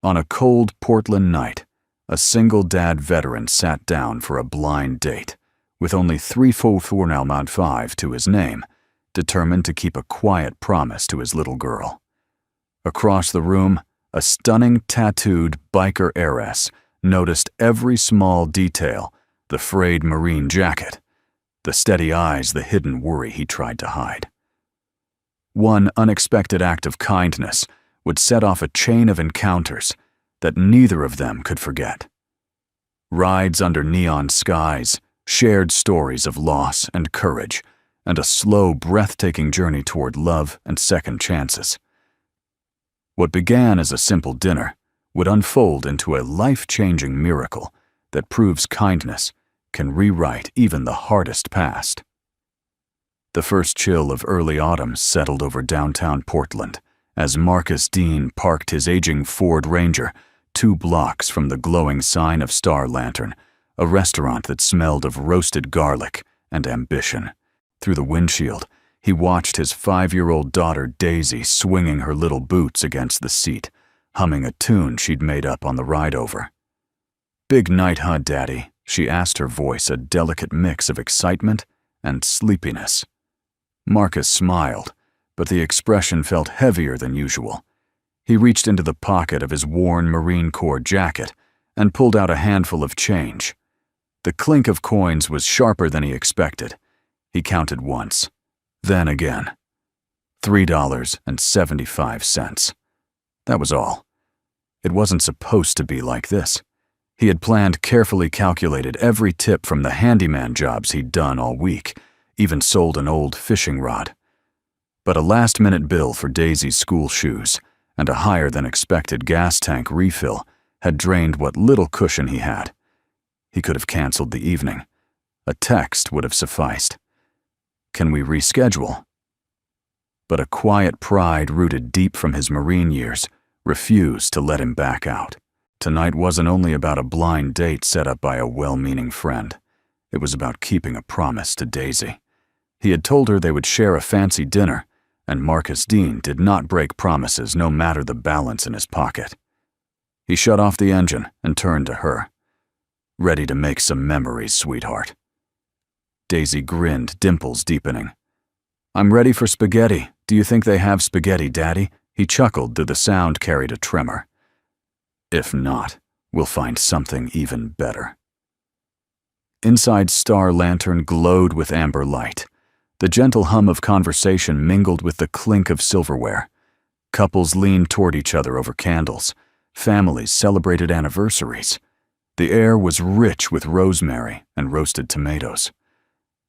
On a cold Portland night, a single-dad veteran sat down for a blind date, with only 34495 to his name, determined to keep a quiet promise to his little girl. Across the room, a stunning tattooed biker heiress noticed every small detail, the frayed Marine jacket, the steady eyes, the hidden worry he tried to hide. One unexpected act of kindness would set off a chain of encounters that neither of them could forget. Rides under neon skies, shared stories of loss and courage, and a slow, breathtaking journey toward love and second chances. What began as a simple dinner would unfold into a life-changing miracle that proves kindness can rewrite even the hardest past. The first chill of early autumn settled over downtown Portland as Marcus Dean parked his aging Ford Ranger 2 blocks from the glowing sign of Star Lantern, a restaurant that smelled of roasted garlic and ambition. Through the windshield, he watched his 5-year-old daughter Daisy swinging her little boots against the seat, humming a tune she'd made up on the ride over. "Big night, huh, Daddy?" she asked, her voice a delicate mix of excitement and sleepiness. Marcus smiled, but the expression felt heavier than usual. He reached into the pocket of his worn Marine Corps jacket and pulled out a handful of change. The clink of coins was sharper than he expected. He counted once, then again. $3.75. That was all. It wasn't supposed to be like this. He had planned, carefully calculated every tip from the handyman jobs he'd done all week, even sold an old fishing rod. But a last-minute bill for Daisy's school shoes and a higher-than-expected gas tank refill had drained what little cushion he had. He could have canceled the evening. A text would have sufficed. "Can we reschedule?" But a quiet pride rooted deep from his Marine years refused to let him back out. Tonight wasn't only about a blind date set up by a well-meaning friend. It was about keeping a promise to Daisy. He had told her they would share a fancy dinner, and Marcus Dean did not break promises no matter the balance in his pocket. He shut off the engine and turned to her. "Ready to make some memories, sweetheart?" Daisy grinned, dimples deepening. "I'm ready for spaghetti. Do you think they have spaghetti, Daddy?" He chuckled, though the sound carried a tremor. "If not, we'll find something even better." Inside Star Lantern glowed with amber light. The gentle hum of conversation mingled with the clink of silverware. Couples leaned toward each other over candles. Families celebrated anniversaries. The air was rich with rosemary and roasted tomatoes.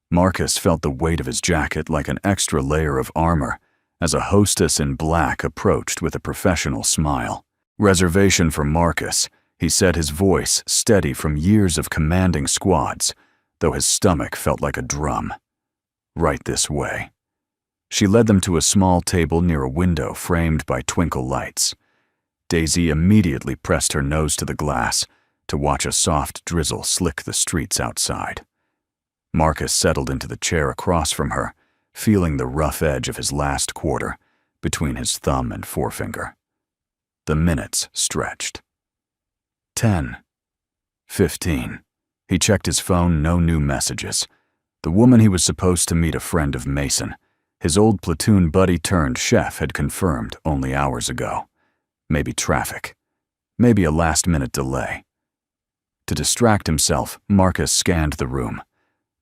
Marcus felt the weight of his jacket like an extra layer of armor as a hostess in black approached with a professional smile. "Reservation for Marcus," he said, his voice steady from years of commanding squads, though his stomach felt like a drum. "Right this way." She led them to a small table near a window framed by twinkle lights. Daisy immediately pressed her nose to the glass to watch a soft drizzle slick the streets outside. Marcus settled into the chair across from her, feeling the rough edge of his last quarter between his thumb and forefinger. The minutes stretched. 10. 15. He checked his phone, no new messages. The woman he was supposed to meet, a friend of Mason, his old platoon buddy turned chef, had confirmed only hours ago. Maybe traffic. Maybe a last-minute delay. To distract himself, Marcus scanned the room.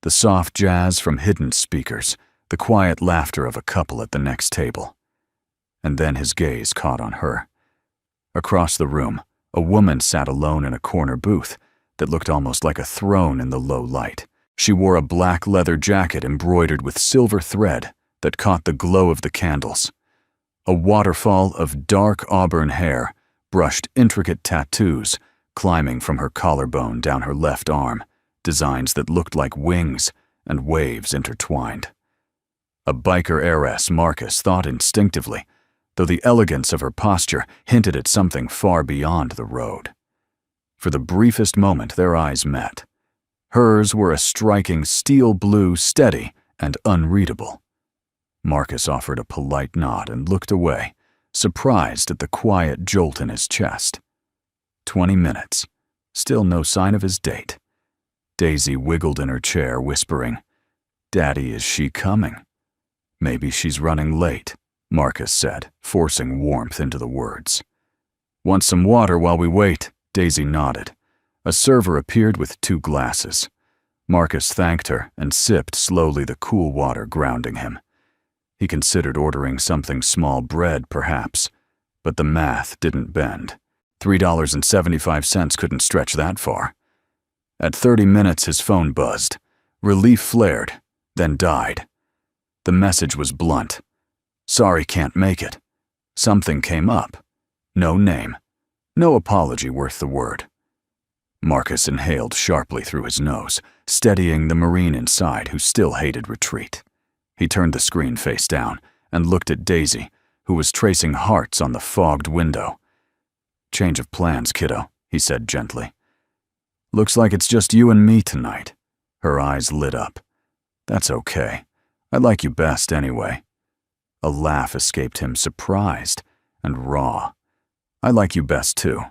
The soft jazz from hidden speakers, the quiet laughter of a couple at the next table. And then his gaze caught on her. Across the room, a woman sat alone in a corner booth that looked almost like a throne in the low light. She wore a black leather jacket embroidered with silver thread that caught the glow of the candles. A waterfall of dark auburn hair brushed intricate tattoos climbing from her collarbone down her left arm, designs that looked like wings and waves intertwined. A biker heiress, Marcus thought instinctively, though the elegance of her posture hinted at something far beyond the road. For the briefest moment, their eyes met. Hers were a striking steel blue, steady and unreadable. Marcus offered a polite nod and looked away, surprised at the quiet jolt in his chest. 20 minutes. Still no sign of his date. Daisy wiggled in her chair, whispering, "Daddy, is she coming?" "Maybe she's running late," Marcus said, forcing warmth into the words. "Want some water while we wait?" Daisy nodded. A server appeared with 2 glasses. Marcus thanked her and sipped slowly, the cool water grounding him. He considered ordering something small, bread perhaps, but the math didn't bend. $3.75 couldn't stretch that far. At 30 minutes, his phone buzzed. Relief flared, then died. The message was blunt. "Sorry, can't make it." Something came up. No name. No apology worth the word. Marcus inhaled sharply through his nose, steadying the Marine inside who still hated retreat. He turned the screen face down and looked at Daisy, who was tracing hearts on the fogged window. "Change of plans, kiddo," he said gently. "Looks like it's just you and me tonight." Her eyes lit up. "That's okay. I like you best anyway." A laugh escaped him, surprised and raw. "I like you best too."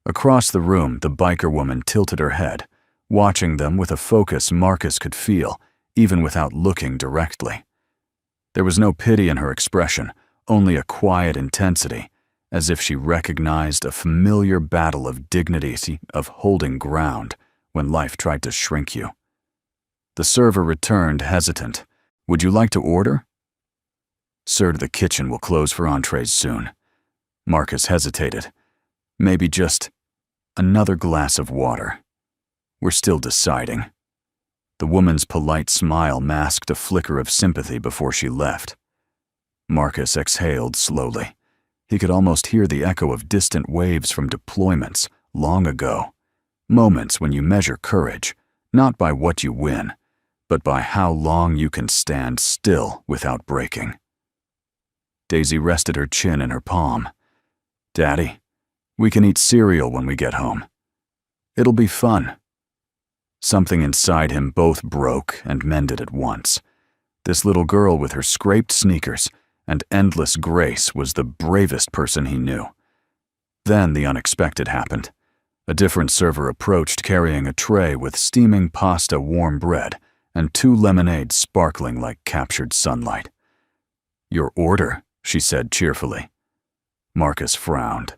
Across the room, the biker woman tilted her head, watching them with a focus Marcus could feel, even without looking directly. There was no pity in her expression, only a quiet intensity, as if she recognized a familiar battle of dignity, of holding ground when life tried to shrink you. The server returned, hesitant. "Would you like to order?" "Sir, the kitchen will close for entrees soon." Marcus hesitated. "Maybe just another glass of water." "We're still deciding." The woman's polite smile masked a flicker of sympathy before she left. Marcus exhaled slowly. He could almost hear the echo of distant waves from deployments long ago. Moments when you measure courage, not by what you win, but by how long you can stand still without breaking. Daisy rested her chin in her palm. "Daddy, we can eat cereal when we get home. It'll be fun." Something inside him both broke and mended at once. This little girl with her scraped sneakers and endless grace was the bravest person he knew. Then the unexpected happened. A different server approached, carrying a tray with steaming pasta, warm bread, and 2 lemonades sparkling like captured sunlight. "Your order," she said cheerfully. Marcus frowned.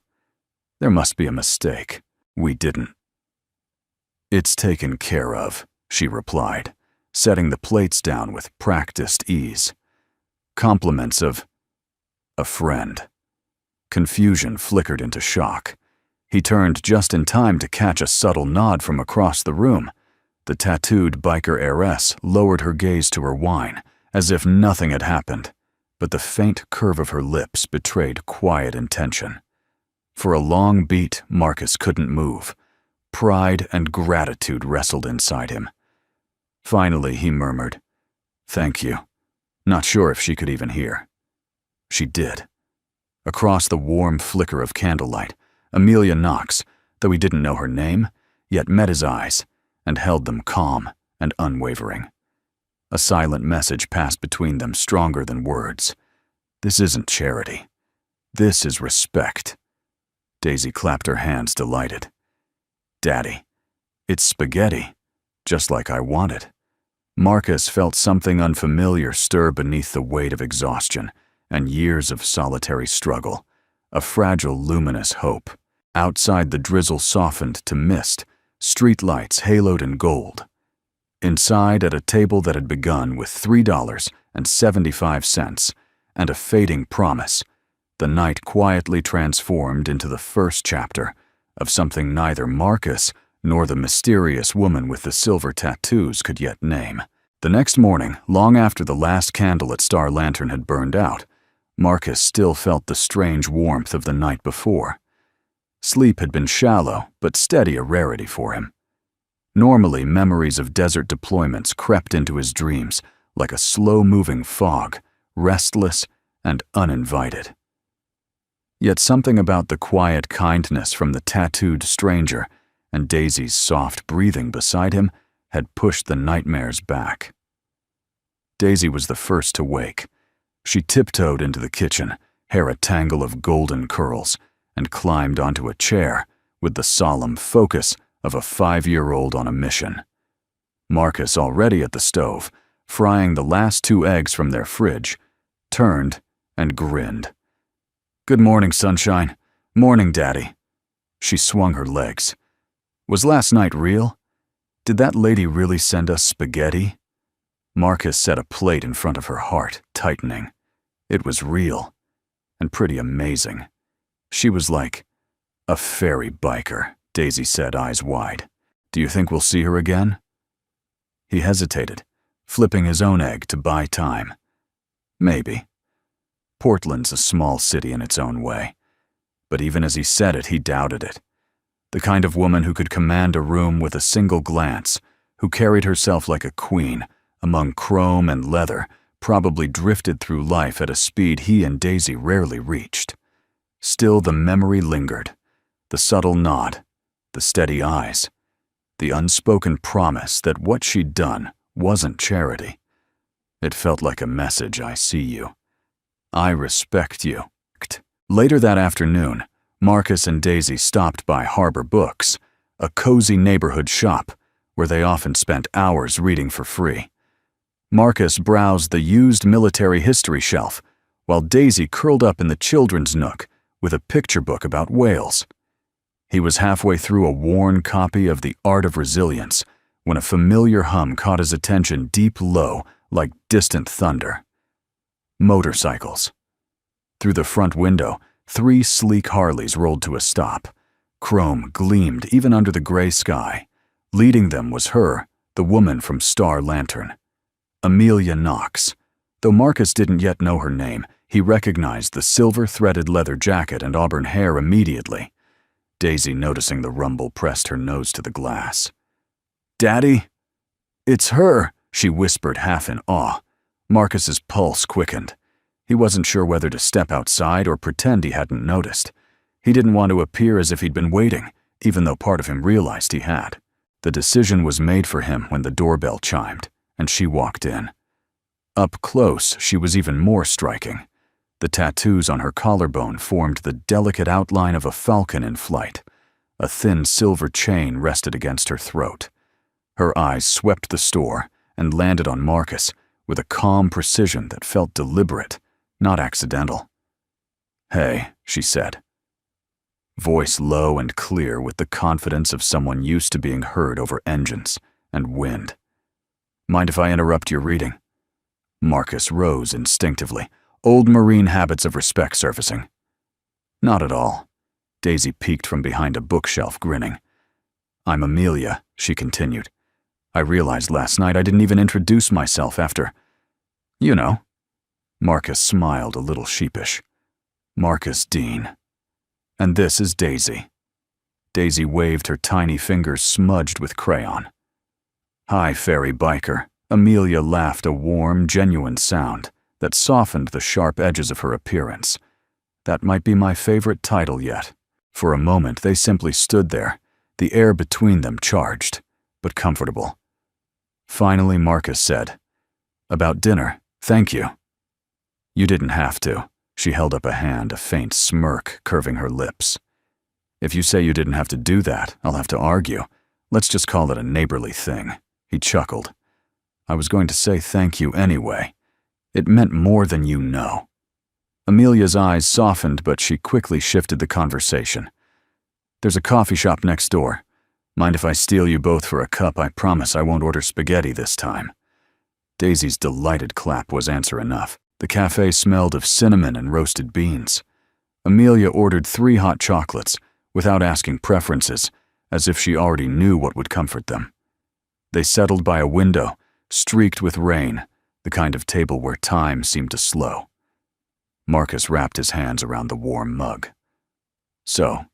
"There must be a mistake. We didn't." "It's taken care of," she replied, setting the plates down with practiced ease. Compliments of a friend. Confusion flickered into shock. He turned just in time to catch a subtle nod from across the room. The tattooed biker heiress lowered her gaze to her wine, as if nothing had happened, but the faint curve of her lips betrayed quiet intention. For a long beat, Marcus couldn't move. Pride and gratitude wrestled inside him. Finally, he murmured, "Thank you." Not sure if she could even hear. She did. Across the warm flicker of candlelight, Amelia Knox, though he didn't know her name, yet met his eyes and held them calm and unwavering. A silent message passed between them, stronger than words. This isn't charity. This is respect. Daisy clapped her hands, delighted. "Daddy, it's spaghetti, just like I wanted." Marcus felt something unfamiliar stir beneath the weight of exhaustion and years of solitary struggle, a fragile, luminous hope. Outside, the drizzle softened to mist, streetlights haloed in gold. Inside, at a table that had begun with $3.75 and a fading promise, the night quietly transformed into the first chapter of something neither Marcus nor the mysterious woman with the silver tattoos could yet name. The next morning, long after the last candle at Star Lantern had burned out, Marcus still felt the strange warmth of the night before. Sleep had been shallow, but steady, a rarity for him. Normally, memories of desert deployments crept into his dreams like a slow-moving fog, restless and uninvited. Yet something about the quiet kindness from the tattooed stranger and Daisy's soft breathing beside him had pushed the nightmares back. Daisy was the first to wake. She tiptoed into the kitchen, hair a tangle of golden curls, and climbed onto a chair with the solemn focus of a 5-year-old on a mission. Marcus, already at the stove, frying the last 2 eggs from their fridge, turned and grinned. "Good morning, sunshine. Morning, Daddy." She swung her legs. Was last night real? Did that lady really send us spaghetti? Marcus set a plate in front of her, heart tightening. It was real, and pretty amazing. She was like a fairy biker, Daisy said, eyes wide. "Do you think we'll see her again?" He hesitated, flipping his own egg to buy time. Maybe. Portland's a small city in its own way. But even as he said it, he doubted it. The kind of woman who could command a room with a single glance, who carried herself like a queen, among chrome and leather, probably drifted through life at a speed he and Daisy rarely reached. Still, the memory lingered. The subtle nod, the steady eyes, the unspoken promise that what she'd done wasn't charity. It felt like a message: I see you. I respect you. Later that afternoon, Marcus and Daisy stopped by Harbor Books, a cozy neighborhood shop where they often spent hours reading for free. Marcus browsed the used military history shelf, while Daisy curled up in the children's nook with a picture book about whales. He was halfway through a worn copy of The Art of Resilience when a familiar hum caught his attention deep low like distant thunder. Motorcycles. Through the front window, 3 sleek Harleys rolled to a stop. Chrome gleamed even under the gray sky. Leading them was her, the woman from Star Lantern. Amelia Knox. Though Marcus didn't yet know her name, he recognized the silver-threaded leather jacket and auburn hair immediately. Daisy, noticing the rumble, pressed her nose to the glass. "Daddy?" "It's her," she whispered, half in awe. Marcus's pulse quickened. He wasn't sure whether to step outside or pretend he hadn't noticed. He didn't want to appear as if he'd been waiting, even though part of him realized he had. The decision was made for him when the doorbell chimed, and she walked in. Up close, she was even more striking. The tattoos on her collarbone formed the delicate outline of a falcon in flight. A thin silver chain rested against her throat. Her eyes swept the store and landed on Marcus with a calm precision that felt deliberate, not accidental. "Hey," she said. Voice low and clear with the confidence of someone used to being heard over engines and wind. "Mind if I interrupt your reading?" Marcus rose instinctively, old Marine habits of respect surfacing. "Not at all." Daisy peeked from behind a bookshelf, grinning. "I'm Amelia," she continued. "I realized last night I didn't even introduce myself after, you know." Marcus smiled, a little sheepish. "Marcus Dean. And this is Daisy." Daisy waved her tiny fingers smudged with crayon. "Hi, fairy biker." Amelia laughed, a warm, genuine sound that softened the sharp edges of her appearance. That might be my favorite title yet. For a moment, they simply stood there, the air between them charged, but comfortable. Finally, Marcus said, "About dinner, thank you." "You didn't have to." She held up a hand, a faint smirk curving her lips. "If you say you didn't have to do that, I'll have to argue. Let's just call it a neighborly thing." He chuckled. "I was going to say thank you anyway. It meant more than you know." Amelia's eyes softened, but she quickly shifted the conversation. "There's a coffee shop next door. Mind if I steal you both for a cup? I promise I won't order spaghetti this time." Daisy's delighted clap was answer enough. The cafe smelled of cinnamon and roasted beans. Amelia ordered 3 hot chocolates, without asking preferences, as if she already knew what would comfort them. They settled by a window, streaked with rain, the kind of table where time seemed to slow. Marcus wrapped his hands around the warm mug. "So,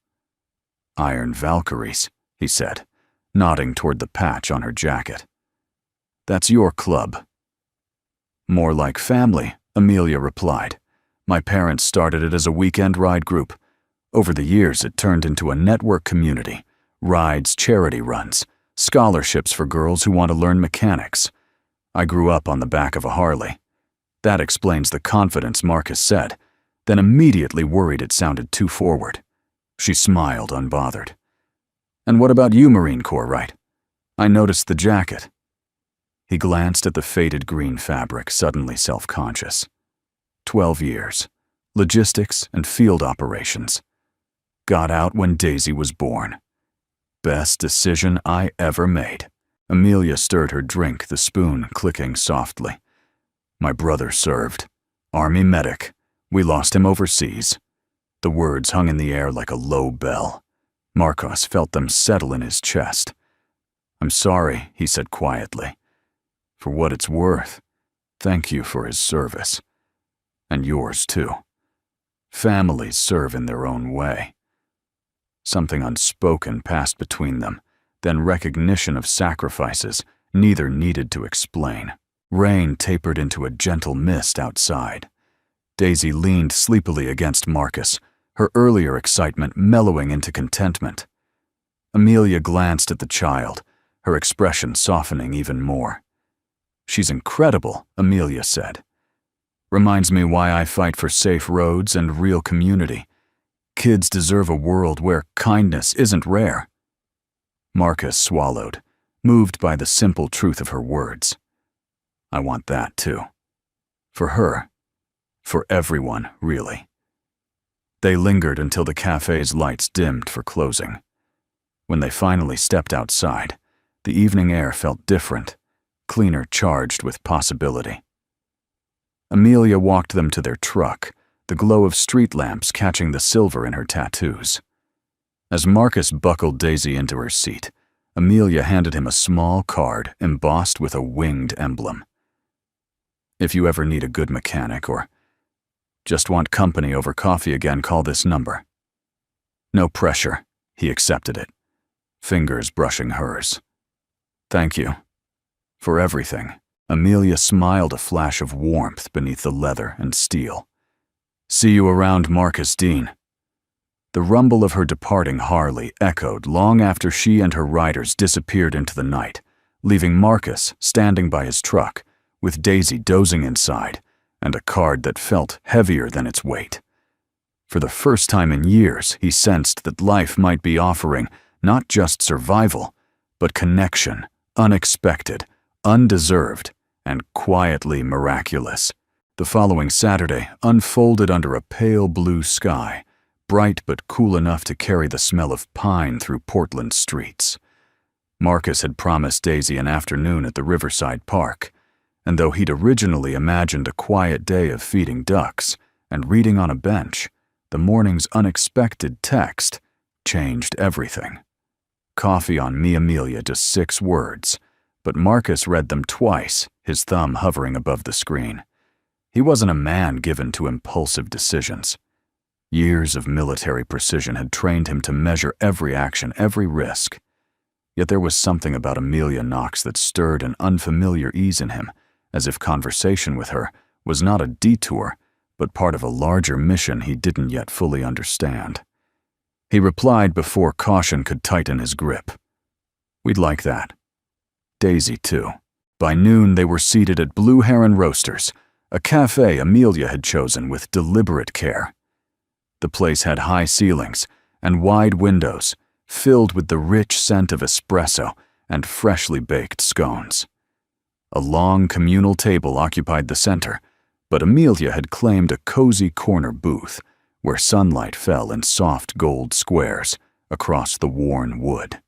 Iron Valkyries," he said, nodding toward the patch on her jacket. "That's your club." "More like family," Amelia replied. "My parents started it as a weekend ride group. Over the years, it turned into a network community. Rides, charity runs, scholarships for girls who want to learn mechanics. I grew up on the back of a Harley." That explains the confidence, Marcus said, then immediately worried it sounded too forward. She smiled, unbothered. And what about you, Marine Corps, right? I noticed the jacket. He glanced at the faded green fabric, suddenly self-conscious. 12 years. Logistics and field operations. Got out when Daisy was born. Best decision I ever made. Amelia stirred her drink, the spoon clicking softly. My brother served. Army medic. We lost him overseas. The words hung in the air like a low bell. Marcos felt them settle in his chest. I'm sorry, he said quietly. For what it's worth, thank you for his service. And yours too. Families serve in their own way. Something unspoken passed between them, then recognition of sacrifices neither needed to explain. Rain tapered into a gentle mist outside. Daisy leaned sleepily against Marcus, her earlier excitement mellowing into contentment. Amelia glanced at the child, her expression softening even more. She's incredible, Amelia said. Reminds me why I fight for safe roads and real community. Kids deserve a world where kindness isn't rare. Marcus swallowed, moved by the simple truth of her words. I want that too. For her. For everyone, really. They lingered until the cafe's lights dimmed for closing. When they finally stepped outside, the evening air felt different, cleaner, charged with possibility. Amelia walked them to their truck, the glow of street lamps catching the silver in her tattoos. As Marcus buckled Daisy into her seat, Amelia handed him a small card embossed with a winged emblem. If you ever need a good mechanic or just want company over coffee again, call this number. No pressure, he accepted it, fingers brushing hers. Thank you. For everything. Amelia smiled, a flash of warmth beneath the leather and steel. See you around, Marcus Dean. The rumble of her departing Harley echoed long after she and her riders disappeared into the night, leaving Marcus standing by his truck, with Daisy dozing inside, and a card that felt heavier than its weight. For the first time in years, he sensed that life might be offering not just survival, but connection, unexpected, undeserved, and quietly miraculous. The following Saturday unfolded under a pale blue sky, bright but cool enough to carry the smell of pine through Portland streets. Marcus had promised Daisy an afternoon at the Riverside Park, and though he'd originally imagined a quiet day of feeding ducks and reading on a bench, the morning's unexpected text changed everything. Coffee on me, Amelia, just 6 words, but Marcus read them twice, his thumb hovering above the screen. He wasn't a man given to impulsive decisions. Years of military precision had trained him to measure every action, every risk. Yet there was something about Amelia Knox that stirred an unfamiliar ease in him, as if conversation with her was not a detour, but part of a larger mission he didn't yet fully understand. He replied before caution could tighten his grip. We'd like that. Daisy, too. By noon, they were seated at Blue Heron Roasters, a cafe Amelia had chosen with deliberate care. The place had high ceilings and wide windows, filled with the rich scent of espresso and freshly baked scones. A long communal table occupied the center, but Amelia had claimed a cozy corner booth where sunlight fell in soft gold squares across the worn wood.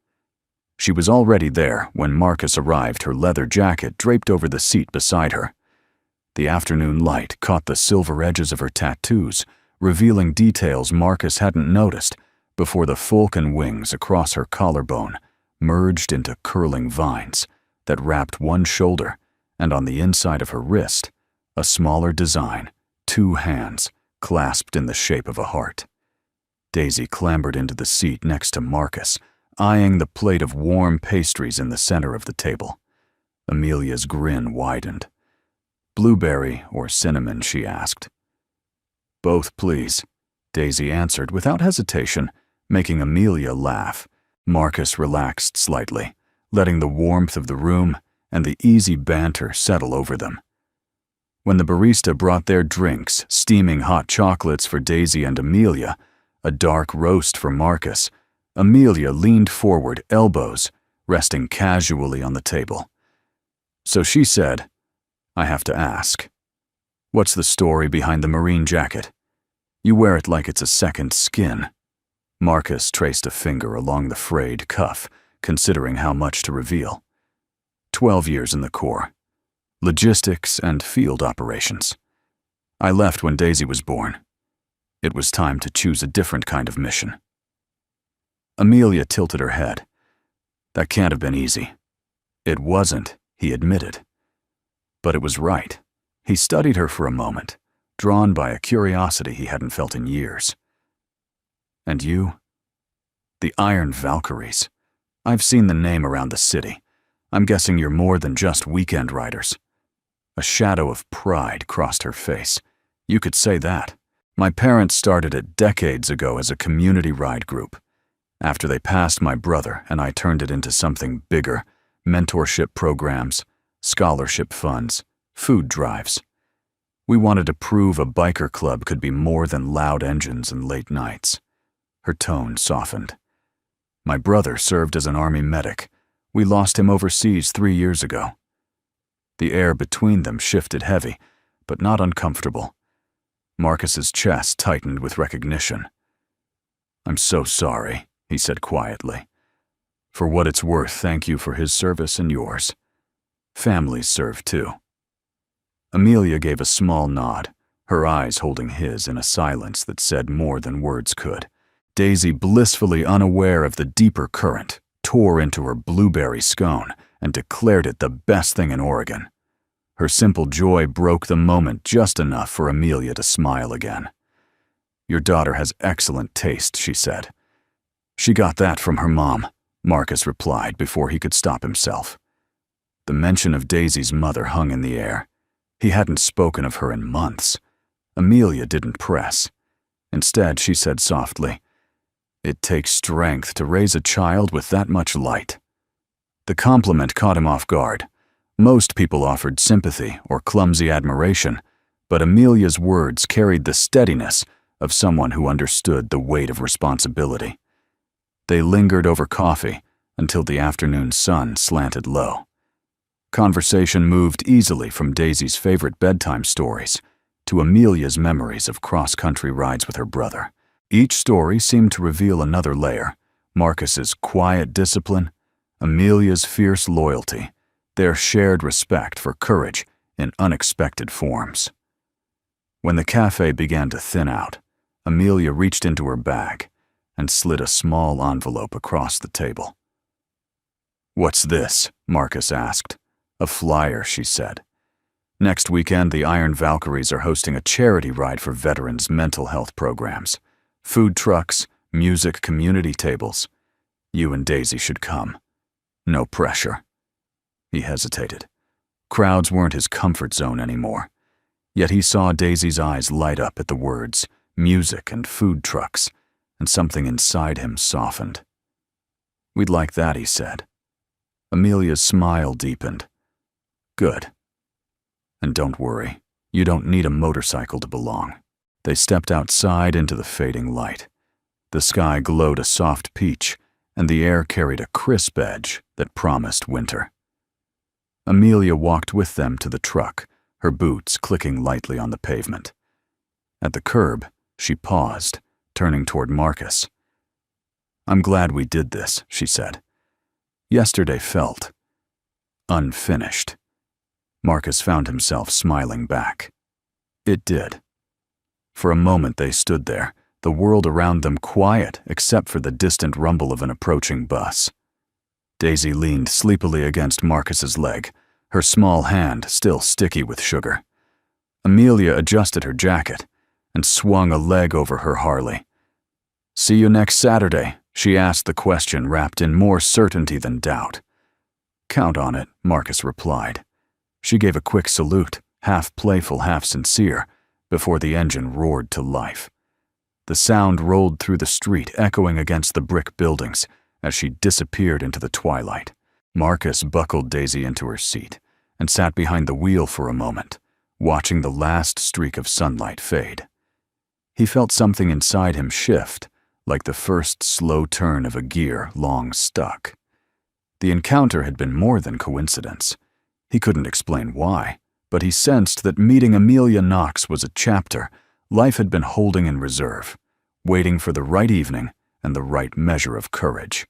She was already there when Marcus arrived, her leather jacket draped over the seat beside her. The afternoon light caught the silver edges of her tattoos, revealing details Marcus hadn't noticed before the falcon wings across her collarbone merged into curling vines that wrapped one shoulder, and on the inside of her wrist, a smaller design, 2 hands clasped in the shape of a heart. Daisy clambered into the seat next to Marcus, eyeing the plate of warm pastries in the center of the table. Amelia's grin widened. Blueberry or cinnamon, she asked. Both, please, Daisy answered without hesitation, making Amelia laugh. Marcus relaxed slightly, letting the warmth of the room and the easy banter settle over them. When the barista brought their drinks, steaming hot chocolates for Daisy and Amelia, a dark roast for Marcus, Amelia leaned forward, elbows resting casually on the table. So she said, "I have to ask. What's the story behind the marine jacket? You wear it like it's a second skin." Marcus traced a finger along the frayed cuff, considering how much to reveal. 12 years in the Corps. Logistics and field operations. I left when Daisy was born. It was time to choose a different kind of mission. Amelia tilted her head. That can't have been easy. It wasn't, he admitted. But it was right. He studied her for a moment, drawn by a curiosity he hadn't felt in years. And you? The Iron Valkyries. I've seen the name around the city. I'm guessing you're more than just weekend riders. A shadow of pride crossed her face. You could say that. My parents started it decades ago as a community ride group. After they passed my brother and I turned it into something bigger, mentorship programs, scholarship funds, food drives. We wanted to prove a biker club could be more than loud engines and late nights. Her tone softened. My brother served as an army medic. We lost him overseas 3 years ago. The air between them shifted heavy, but not uncomfortable. Marcus's chest tightened with recognition. "I'm so sorry," he said quietly. "For what it's worth, thank you for his service and yours. Families serve too." Amelia gave a small nod, her eyes holding his in a silence that said more than words could. Daisy, blissfully unaware of the deeper current, tore into her blueberry scone and declared it the best thing in Oregon. Her simple joy broke the moment just enough for Amelia to smile again. "Your daughter has excellent taste," she said. "She got that from her mom," Marcus replied before he could stop himself. The mention of Daisy's mother hung in the air. He hadn't spoken of her in months. Amelia didn't press. Instead, she said softly, "It takes strength to raise a child with that much light." The compliment caught him off guard. Most people offered sympathy or clumsy admiration, but Amelia's words carried the steadiness of someone who understood the weight of responsibility. They lingered over coffee until the afternoon sun slanted low. Conversation moved easily from Daisy's favorite bedtime stories to Amelia's memories of cross-country rides with her brother. Each story seemed to reveal another layer: Marcus's quiet discipline, Amelia's fierce loyalty, their shared respect for courage in unexpected forms. When the cafe began to thin out, Amelia reached into her bag and slid a small envelope across the table. "What's this?" Marcus asked. "A flyer," she said. "Next weekend, the Iron Valkyries are hosting a charity ride for veterans' mental health programs. Food trucks, music, community tables. You and Daisy should come. No pressure." He hesitated. Crowds weren't his comfort zone anymore. Yet he saw Daisy's eyes light up at the words, music and food trucks, and something inside him softened. "We'd like that," he said. Amelia's smile deepened. "Good. And don't worry, you don't need a motorcycle to belong." They stepped outside into the fading light. The sky glowed a soft peach, and the air carried a crisp edge that promised winter. Amelia walked with them to the truck, her boots clicking lightly on the pavement. At the curb, she paused, turning toward Marcus. "I'm glad we did this," she said. "Yesterday felt unfinished." Marcus found himself smiling back. It did. For a moment they stood there, the world around them quiet except for the distant rumble of an approaching bus. Daisy leaned sleepily against Marcus's leg, her small hand still sticky with sugar. Amelia adjusted her jacket and swung a leg over her Harley. "See you next Saturday," she asked, the question wrapped in more certainty than doubt. "Count on it," Marcus replied. She gave a quick salute, half playful, half sincere, before the engine roared to life. The sound rolled through the street, echoing against the brick buildings as she disappeared into the twilight. Marcus buckled Daisy into her seat and sat behind the wheel for a moment, watching the last streak of sunlight fade. He felt something inside him shift, like the first slow turn of a gear long stuck. The encounter had been more than coincidence. He couldn't explain why, but he sensed that meeting Amelia Knox was a chapter life had been holding in reserve, waiting for the right evening and the right measure of courage.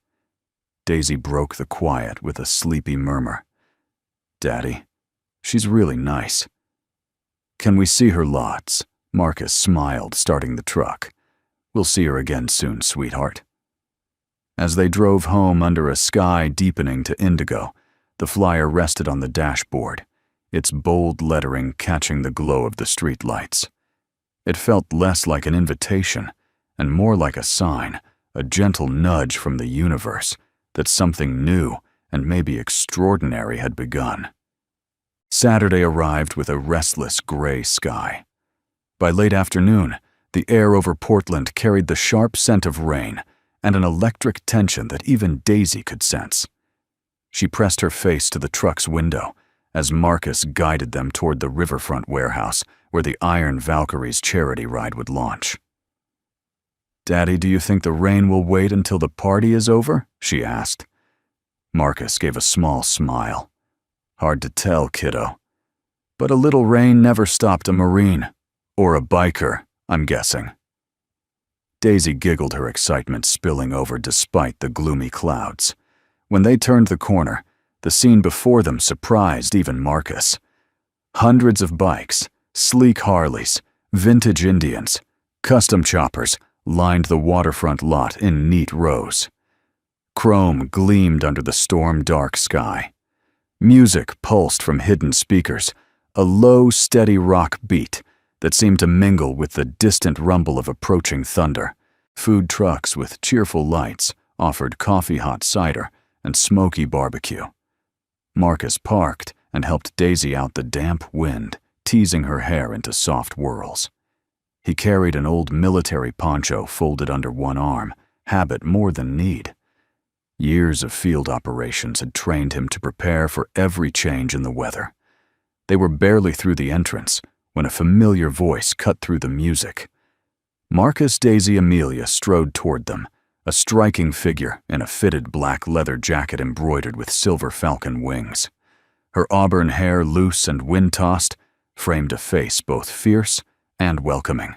Daisy broke the quiet with a sleepy murmur. "Daddy, she's really nice." "Can we see her lots?" Marcus smiled, starting the truck. "We'll see her again soon, sweetheart." As they drove home under a sky deepening to indigo, the flyer rested on the dashboard, its bold lettering catching the glow of the streetlights. It felt less like an invitation and more like a sign, a gentle nudge from the universe that something new and maybe extraordinary had begun. Saturday arrived with a restless gray sky. By late afternoon, the air over Portland carried the sharp scent of rain and an electric tension that even Daisy could sense. She pressed her face to the truck's window as Marcus guided them toward the riverfront warehouse where the Iron Valkyrie's charity ride would launch. "Daddy, do you think the rain will wait until the party is over?" she asked. Marcus gave a small smile. "Hard to tell, kiddo. But a little rain never stopped a Marine. Or a biker, I'm guessing." Daisy giggled, her excitement spilling over despite the gloomy clouds. When they turned the corner, the scene before them surprised even Marcus. Hundreds of bikes, sleek Harleys, vintage Indians, custom choppers lined the waterfront lot in neat rows. Chrome gleamed under the storm-dark sky. Music pulsed from hidden speakers, a low, steady rock beat that seemed to mingle with the distant rumble of approaching thunder. Food trucks with cheerful lights offered coffee, hot cider, and smoky barbecue. Marcus parked and helped Daisy out the damp wind, teasing her hair into soft whirls. He carried an old military poncho folded under one arm, habit more than need. Years of field operations had trained him to prepare for every change in the weather. They were barely through the entrance when a familiar voice cut through the music. Marcus, Daisy, Amelia strode toward them, a striking figure in a fitted black leather jacket embroidered with silver falcon wings. Her auburn hair, loose and wind-tossed, framed a face both fierce and welcoming.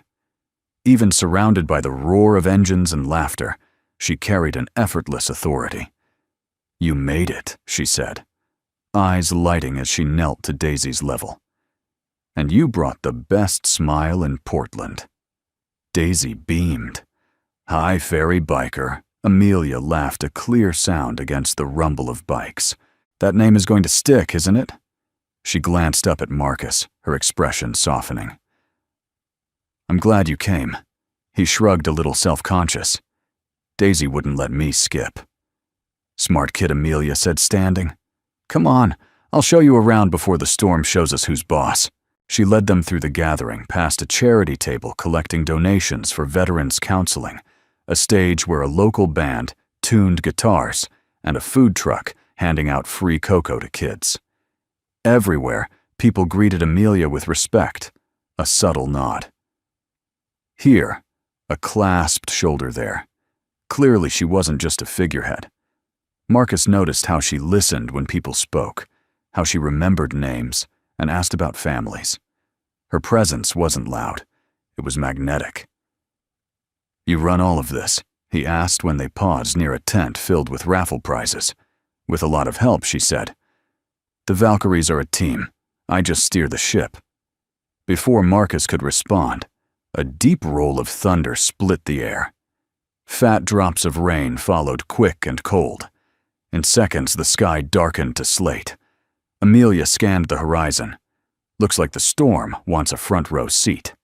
Even surrounded by the roar of engines and laughter, she carried an effortless authority. "You made it," she said, eyes lighting as she knelt to Daisy's level. "And you brought the best smile in Portland." Daisy beamed. "Hi, ferry biker." Amelia laughed, a clear sound against the rumble of bikes. "That name is going to stick, isn't it?" She glanced up at Marcus, her expression softening. "I'm glad you came." He shrugged, a little self-conscious. "Daisy wouldn't let me skip." "Smart kid," Amelia said, standing. "Come on, I'll show you around before the storm shows us who's boss." She led them through the gathering, past a charity table collecting donations for veterans counseling, a stage where a local band tuned guitars, and a food truck handing out free cocoa to kids. Everywhere, people greeted Amelia with respect, a subtle nod. Here, a clasped shoulder there. Clearly she wasn't just a figurehead. Marcus noticed how she listened when people spoke, how she remembered names and asked about families. Her presence wasn't loud. It was magnetic. "You run all of this?" he asked when they paused near a tent filled with raffle prizes. "With a lot of help," she said. "The Valkyries are a team. I just steer the ship." Before Marcus could respond, a deep roll of thunder split the air. Fat drops of rain followed, quick and cold. In seconds, the sky darkened to slate. Amelia scanned the horizon. "Looks like the storm wants a front-row seat."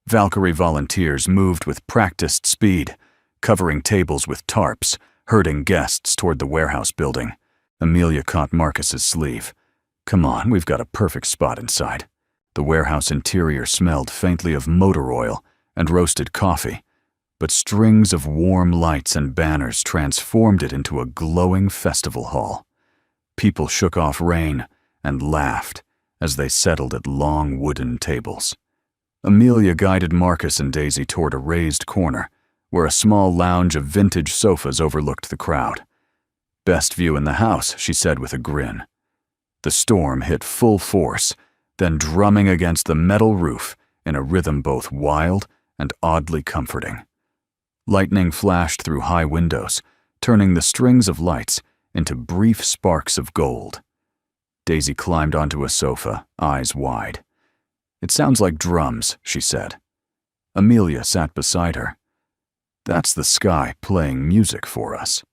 Valkyrie volunteers moved with practiced speed, covering tables with tarps, herding guests toward the warehouse building. Amelia caught Marcus's sleeve. "Come on, we've got a perfect spot inside." The warehouse interior smelled faintly of motor oil and roasted coffee, but strings of warm lights and banners transformed it into a glowing festival hall. People shook off rain and laughed as they settled at long wooden tables. Amelia guided Marcus and Daisy toward a raised corner where a small lounge of vintage sofas overlooked the crowd. "Best view in the house," she said with a grin. The storm hit full force, then drumming against the metal roof in a rhythm both wild and oddly comforting. Lightning flashed through high windows, turning the strings of lights into brief sparks of gold. Daisy climbed onto a sofa, eyes wide. "It sounds like drums," she said. Amelia sat beside her. "That's the sky playing music for us."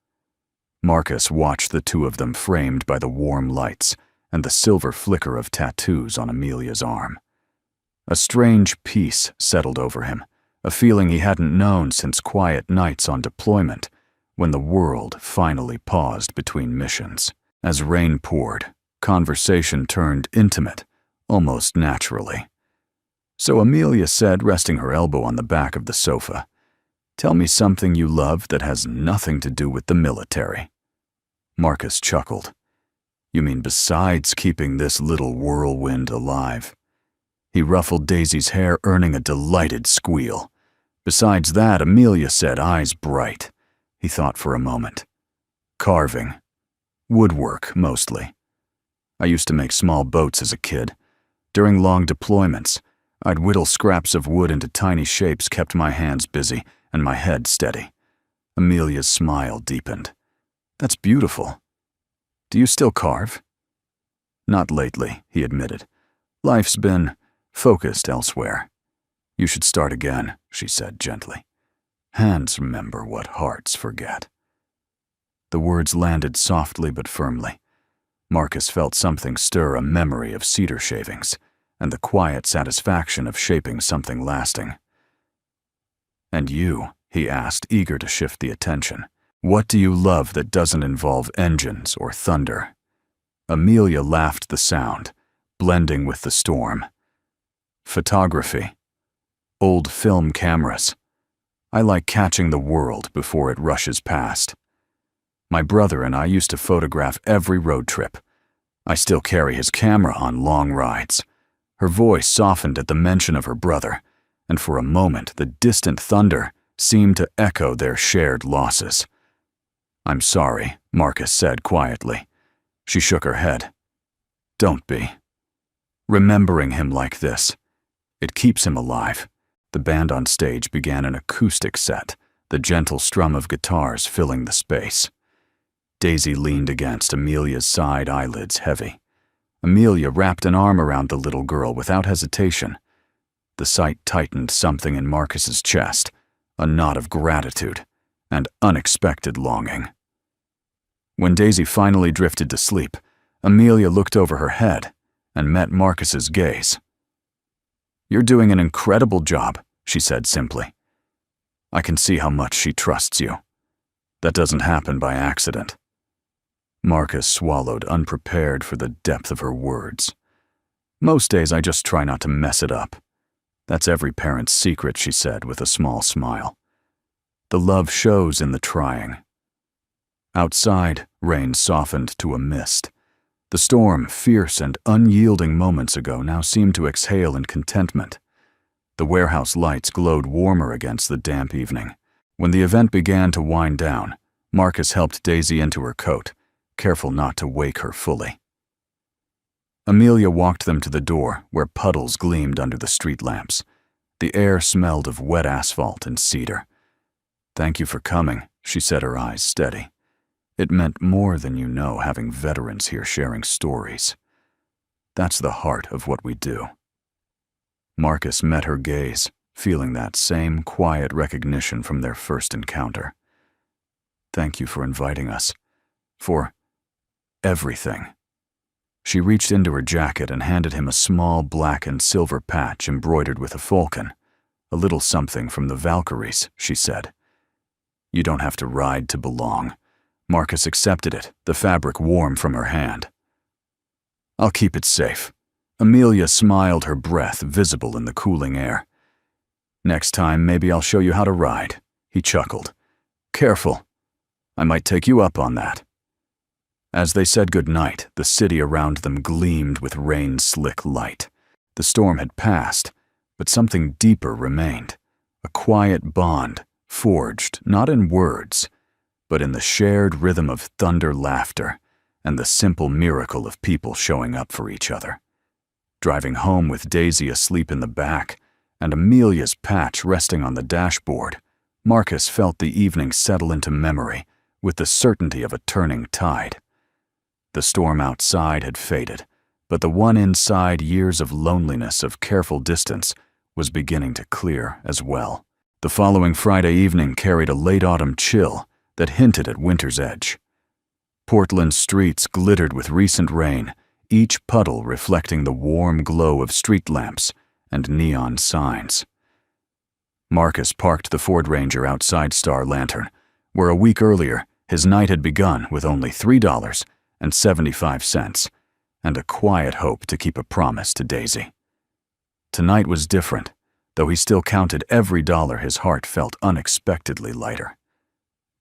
Marcus watched the two of them framed by the warm lights and the silver flicker of tattoos on Amelia's arm. A strange peace settled over him, a feeling he hadn't known since quiet nights on deployment, when the world finally paused between missions. As rain poured, conversation turned intimate, almost naturally. So Amelia said, resting her elbow on the back of the sofa, "Tell me something you love that has nothing to do with the military." Marcus chuckled. "You mean besides keeping this little whirlwind alive?" He ruffled Daisy's hair, earning a delighted squeal. "Besides that," Amelia said, eyes bright. He thought for a moment. "Carving. Woodwork, mostly. I used to make small boats as a kid. During long deployments, I'd whittle scraps of wood into tiny shapes, kept my hands busy and my head steady." Amelia's smile deepened. "That's beautiful. Do you still carve?" "Not lately," he admitted. "Life's been focused elsewhere." "You should start again," she said gently. "Hands remember what hearts forget." The words landed softly but firmly. Marcus felt something stir, a memory of cedar shavings, and the quiet satisfaction of shaping something lasting. "And you?" he asked, eager to shift the attention. "What do you love that doesn't involve engines or thunder?" Amelia laughed the sound, blending with the storm. "Photography. Old film cameras. I like catching the world before it rushes past. My brother and I used to photograph every road trip. I still carry his camera on long rides." Her voice softened at the mention of her brother, and for a moment the distant thunder seemed to echo their shared losses. "I'm sorry," Marcus said quietly. She shook her head. "Don't be. Remembering him like this, it keeps him alive." The band on stage began an acoustic set, the gentle strum of guitars filling the space. Daisy leaned against Amelia's side, eyelids heavy. Amelia wrapped an arm around the little girl without hesitation. The sight tightened something in Marcus's chest, a knot of gratitude and unexpected longing. When Daisy finally drifted to sleep, Amelia looked over her head and met Marcus's gaze. "You're doing an incredible job," she said simply. "I can see how much she trusts you. That doesn't happen by accident." Marcus swallowed, unprepared for the depth of her words. "Most days I just try not to mess it up. That's every parent's secret," she said with a small smile. "The love shows in the trying." Outside, rain softened to a mist. The storm, fierce and unyielding moments ago, now seemed to exhale in contentment. The warehouse lights glowed warmer against the damp evening. When the event began to wind down, Marcus helped Daisy into her coat, careful not to wake her fully. Amelia walked them to the door, where puddles gleamed under the street lamps. The air smelled of wet asphalt and cedar. "Thank you for coming," she said, her eyes steady. "It meant more than you know, having veterans here sharing stories. That's the heart of what we do." Marcus met her gaze, feeling that same quiet recognition from their first encounter. "Thank you for inviting us. For everything." She reached into her jacket and handed him a small black and silver patch embroidered with a falcon. "A little something from the Valkyries," she said. "You don't have to ride to belong." Marcus accepted it, the fabric warm from her hand. "I'll keep it safe." Amelia smiled, her breath visible in the cooling air. "Next time, maybe I'll show you how to ride," he chuckled. "Careful. I might take you up on that." As they said goodnight, the city around them gleamed with rain-slick light. The storm had passed, but something deeper remained, a quiet bond forged not in words, but in the shared rhythm of thunder laughter and the simple miracle of people showing up for each other. Driving home with Daisy asleep in the back and Amelia's patch resting on the dashboard, Marcus felt the evening settle into memory with the certainty of a turning tide. The storm outside had faded, but the one inside, years of loneliness, of careful distance, was beginning to clear as well. The following Friday evening carried a late autumn chill that hinted at winter's edge. Portland's streets glittered with recent rain, each puddle reflecting the warm glow of street lamps and neon signs. Marcus parked the Ford Ranger outside Star Lantern, where a week earlier his night had begun with only $3.75 and a quiet hope to keep a promise to Daisy. Tonight was different, though he still counted every dollar. His heart felt unexpectedly lighter.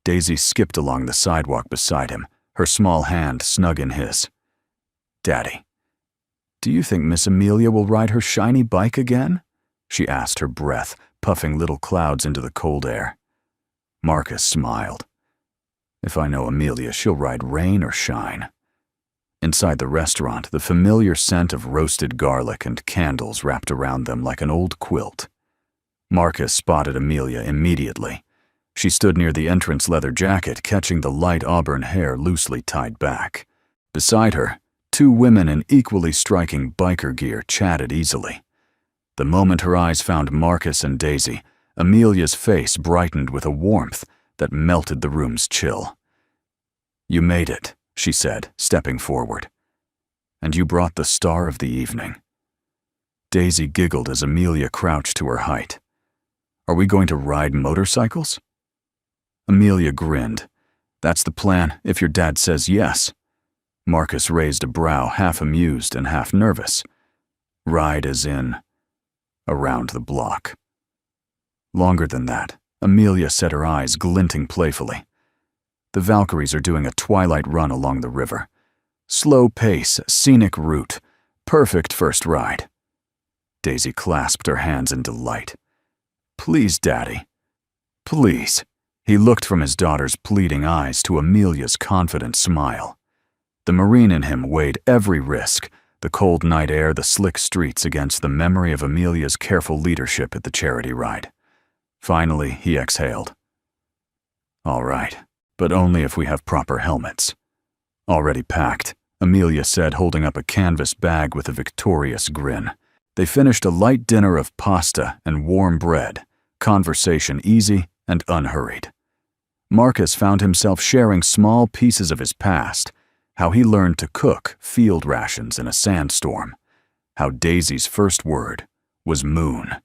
Daisy skipped along the sidewalk beside him, her small hand snug in his. "Daddy, do you think Miss Amelia will ride her shiny bike again?" she asked, her breath puffing little clouds into the cold air. Marcus smiled. "If I know Amelia, she'll ride rain or shine." Inside the restaurant, the familiar scent of roasted garlic and candles wrapped around them like an old quilt. Marcus spotted Amelia immediately. She stood near the entrance leather jacket, catching the light auburn hair loosely tied back. Beside her, two women in equally striking biker gear chatted easily. The moment her eyes found Marcus and Daisy, Amelia's face brightened with a warmth that melted the room's chill. "You made it," she said, stepping forward. "And you brought the star of the evening." Daisy giggled as Amelia crouched to her height. "Are we going to ride motorcycles?" Amelia grinned. "That's the plan, if your dad says yes." Marcus raised a brow, half amused and half nervous. "Ride as in around the block." Longer than that, Amelia set her eyes glinting playfully. "The Valkyries are doing a twilight run along the river. Slow pace, scenic route, perfect first ride." Daisy clasped her hands in delight. "Please, Daddy. Please." He looked from his daughter's pleading eyes to Amelia's confident smile. The Marine in him weighed every risk, the cold night air, the slick streets, against the memory of Amelia's careful leadership at the charity ride. Finally, he exhaled. "All right, but only if we have proper helmets." "Already packed," Amelia said, holding up a canvas bag with a victorious grin. They finished a light dinner of pasta and warm bread, conversation easy and unhurried. Marcus found himself sharing small pieces of his past, how he learned to cook field rations in a sandstorm, how Daisy's first word was moon.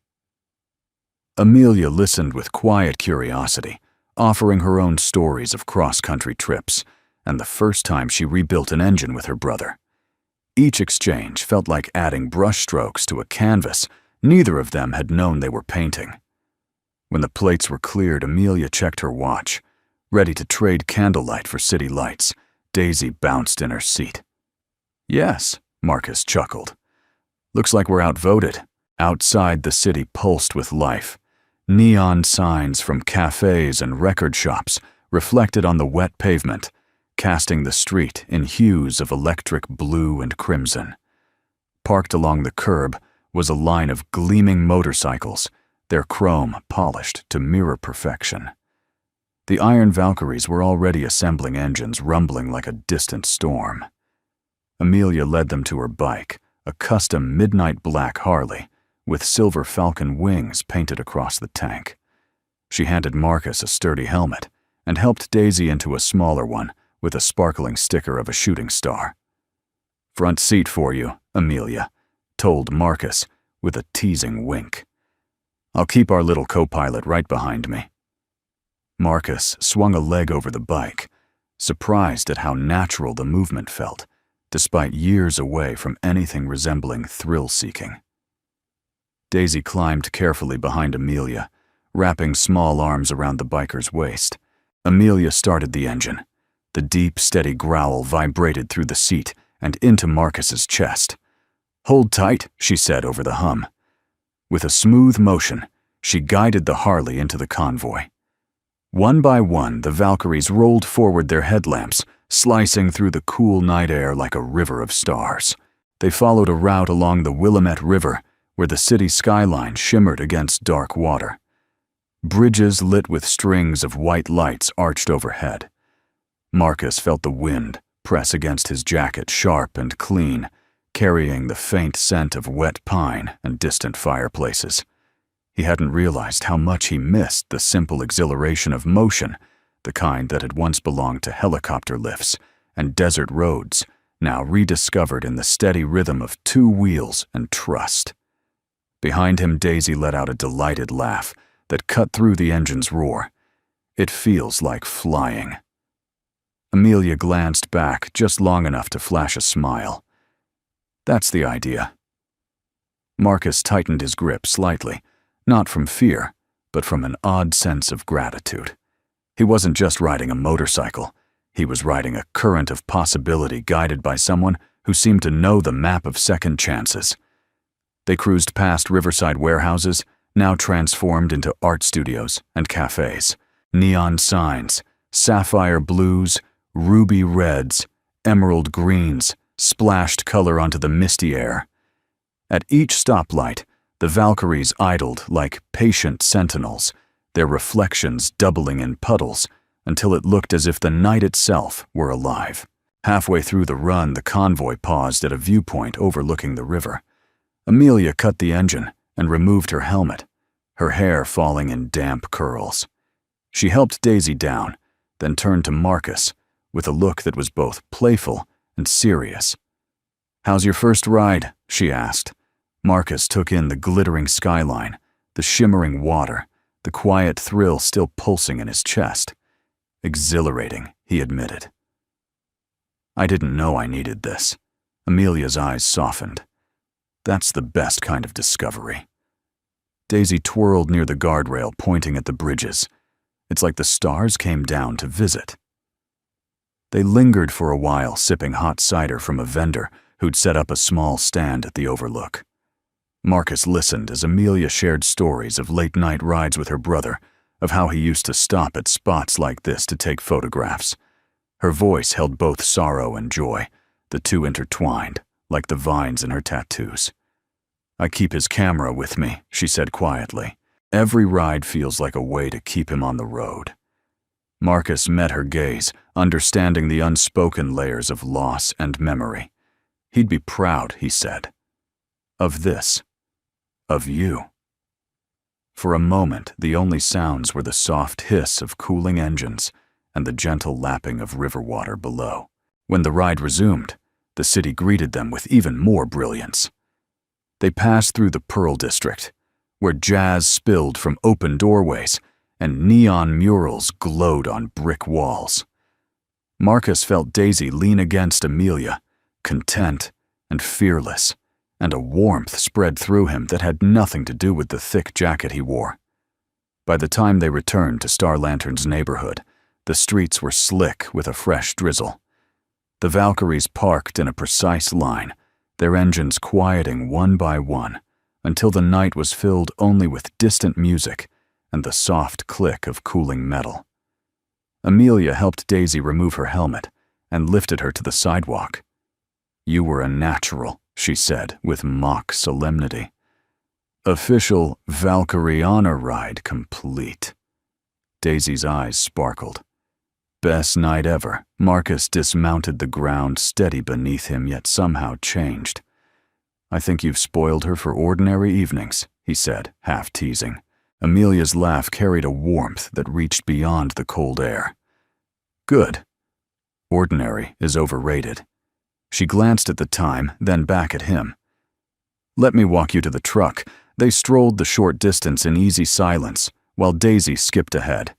Amelia listened with quiet curiosity, offering her own stories of cross-country trips and the first time she rebuilt an engine with her brother. Each exchange felt like adding brushstrokes to a canvas neither of them had known they were painting. When the plates were cleared, Amelia checked her watch. Ready to trade candlelight for city lights, Daisy bounced in her seat. "Yes," Marcus chuckled. "Looks like we're outvoted." Outside, the city pulsed with life. Neon signs from cafes and record shops reflected on the wet pavement, casting the street in hues of electric blue and crimson. Parked along the curb was a line of gleaming motorcycles, their chrome polished to mirror perfection. The Iron Valkyries were already assembling engines, rumbling like a distant storm. Amelia led them to her bike, a custom midnight black Harley, with silver falcon wings painted across the tank. She handed Marcus a sturdy helmet and helped Daisy into a smaller one with a sparkling sticker of a shooting star. "Front seat for you," Amelia told Marcus with a teasing wink. "I'll keep our little co-pilot right behind me." Marcus swung a leg over the bike, surprised at how natural the movement felt, despite years away from anything resembling thrill-seeking. Daisy climbed carefully behind Amelia, wrapping small arms around the biker's waist. Amelia started the engine. The deep, steady growl vibrated through the seat and into Marcus's chest. "Hold tight," she said over the hum. With a smooth motion, she guided the Harley into the convoy. One by one, the Valkyries rolled forward their headlamps, slicing through the cool night air like a river of stars. They followed a route along the Willamette River, where the city skyline shimmered against dark water. Bridges lit with strings of white lights arched overhead. Marcus felt the wind press against his jacket, sharp and clean, carrying the faint scent of wet pine and distant fireplaces. He hadn't realized how much he missed the simple exhilaration of motion, the kind that had once belonged to helicopter lifts and desert roads, now rediscovered in the steady rhythm of two wheels and trust. Behind him, Daisy let out a delighted laugh that cut through the engine's roar. It feels like flying. Amelia glanced back just long enough to flash a smile. That's the idea. Marcus tightened his grip slightly, not from fear, but from an odd sense of gratitude. He wasn't just riding a motorcycle. He was riding a current of possibility guided by someone who seemed to know the map of second chances. They cruised past riverside warehouses, now transformed into art studios and cafes. Neon signs, sapphire blues, ruby reds, emerald greens, splashed color onto the misty air. At each stoplight, the Valkyries idled like patient sentinels, their reflections doubling in puddles until it looked as if the night itself were alive. Halfway through the run, the convoy paused at a viewpoint overlooking the river. Amelia cut the engine and removed her helmet, her hair falling in damp curls. She helped Daisy down, then turned to Marcus with a look that was both playful and serious. "How's your first ride?" she asked. Marcus took in the glittering skyline, the shimmering water, the quiet thrill still pulsing in his chest. "Exhilarating," he admitted. "I didn't know I needed this." Amelia's eyes softened. "That's the best kind of discovery." Daisy twirled near the guardrail, pointing at the bridges. It's like the stars came down to visit. They lingered for a while, sipping hot cider from a vendor who'd set up a small stand at the overlook. Marcus listened as Amelia shared stories of late-night rides with her brother, of how he used to stop at spots like this to take photographs. Her voice held both sorrow and joy, the two intertwined, like the vines in her tattoos. "I keep his camera with me," she said quietly. "Every ride feels like a way to keep him on the road." Marcus met her gaze, understanding the unspoken layers of loss and memory. He'd be proud, he said. Of this. Of you. For a moment, the only sounds were the soft hiss of cooling engines and the gentle lapping of river water below. When the ride resumed, the city greeted them with even more brilliance. They passed through the Pearl District, where jazz spilled from open doorways and neon murals glowed on brick walls. Marcus felt Daisy lean against Amelia, content and fearless, and a warmth spread through him that had nothing to do with the thick jacket he wore. By the time they returned to Star Lantern's neighborhood, the streets were slick with a fresh drizzle. The Valkyries parked in a precise line, their engines quieting one by one, until the night was filled only with distant music and the soft click of cooling metal. Amelia helped Daisy remove her helmet and lifted her to the sidewalk. "You were a natural," she said with mock solemnity. "Official Valkyrie honor ride complete." Daisy's eyes sparkled. "Best night ever." Marcus dismounted the ground steady beneath him, yet somehow changed. "I think you've spoiled her for ordinary evenings," he said, half teasing. Amelia's laugh carried a warmth that reached beyond the cold air. "Good. Ordinary is overrated." She glanced at the time, then back at him. "Let me walk you to the truck." They strolled the short distance in easy silence, while Daisy skipped ahead.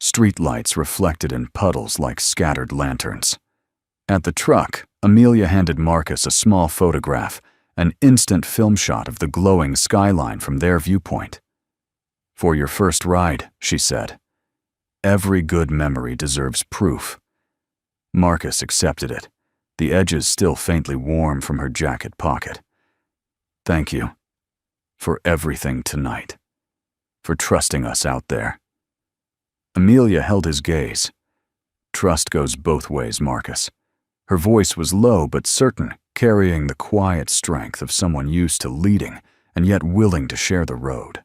Streetlights reflected in puddles like scattered lanterns. At the truck, Amelia handed Marcus a small photograph, an instant film shot of the glowing skyline from their viewpoint. "For your first ride," she said. "Every good memory deserves proof." Marcus accepted it, the edges still faintly warm from her jacket pocket. "Thank you. For everything tonight. For trusting us out there." Amelia held his gaze. Trust goes both ways, Marcus. Her voice was low but certain, carrying the quiet strength of someone used to leading and yet willing to share the road.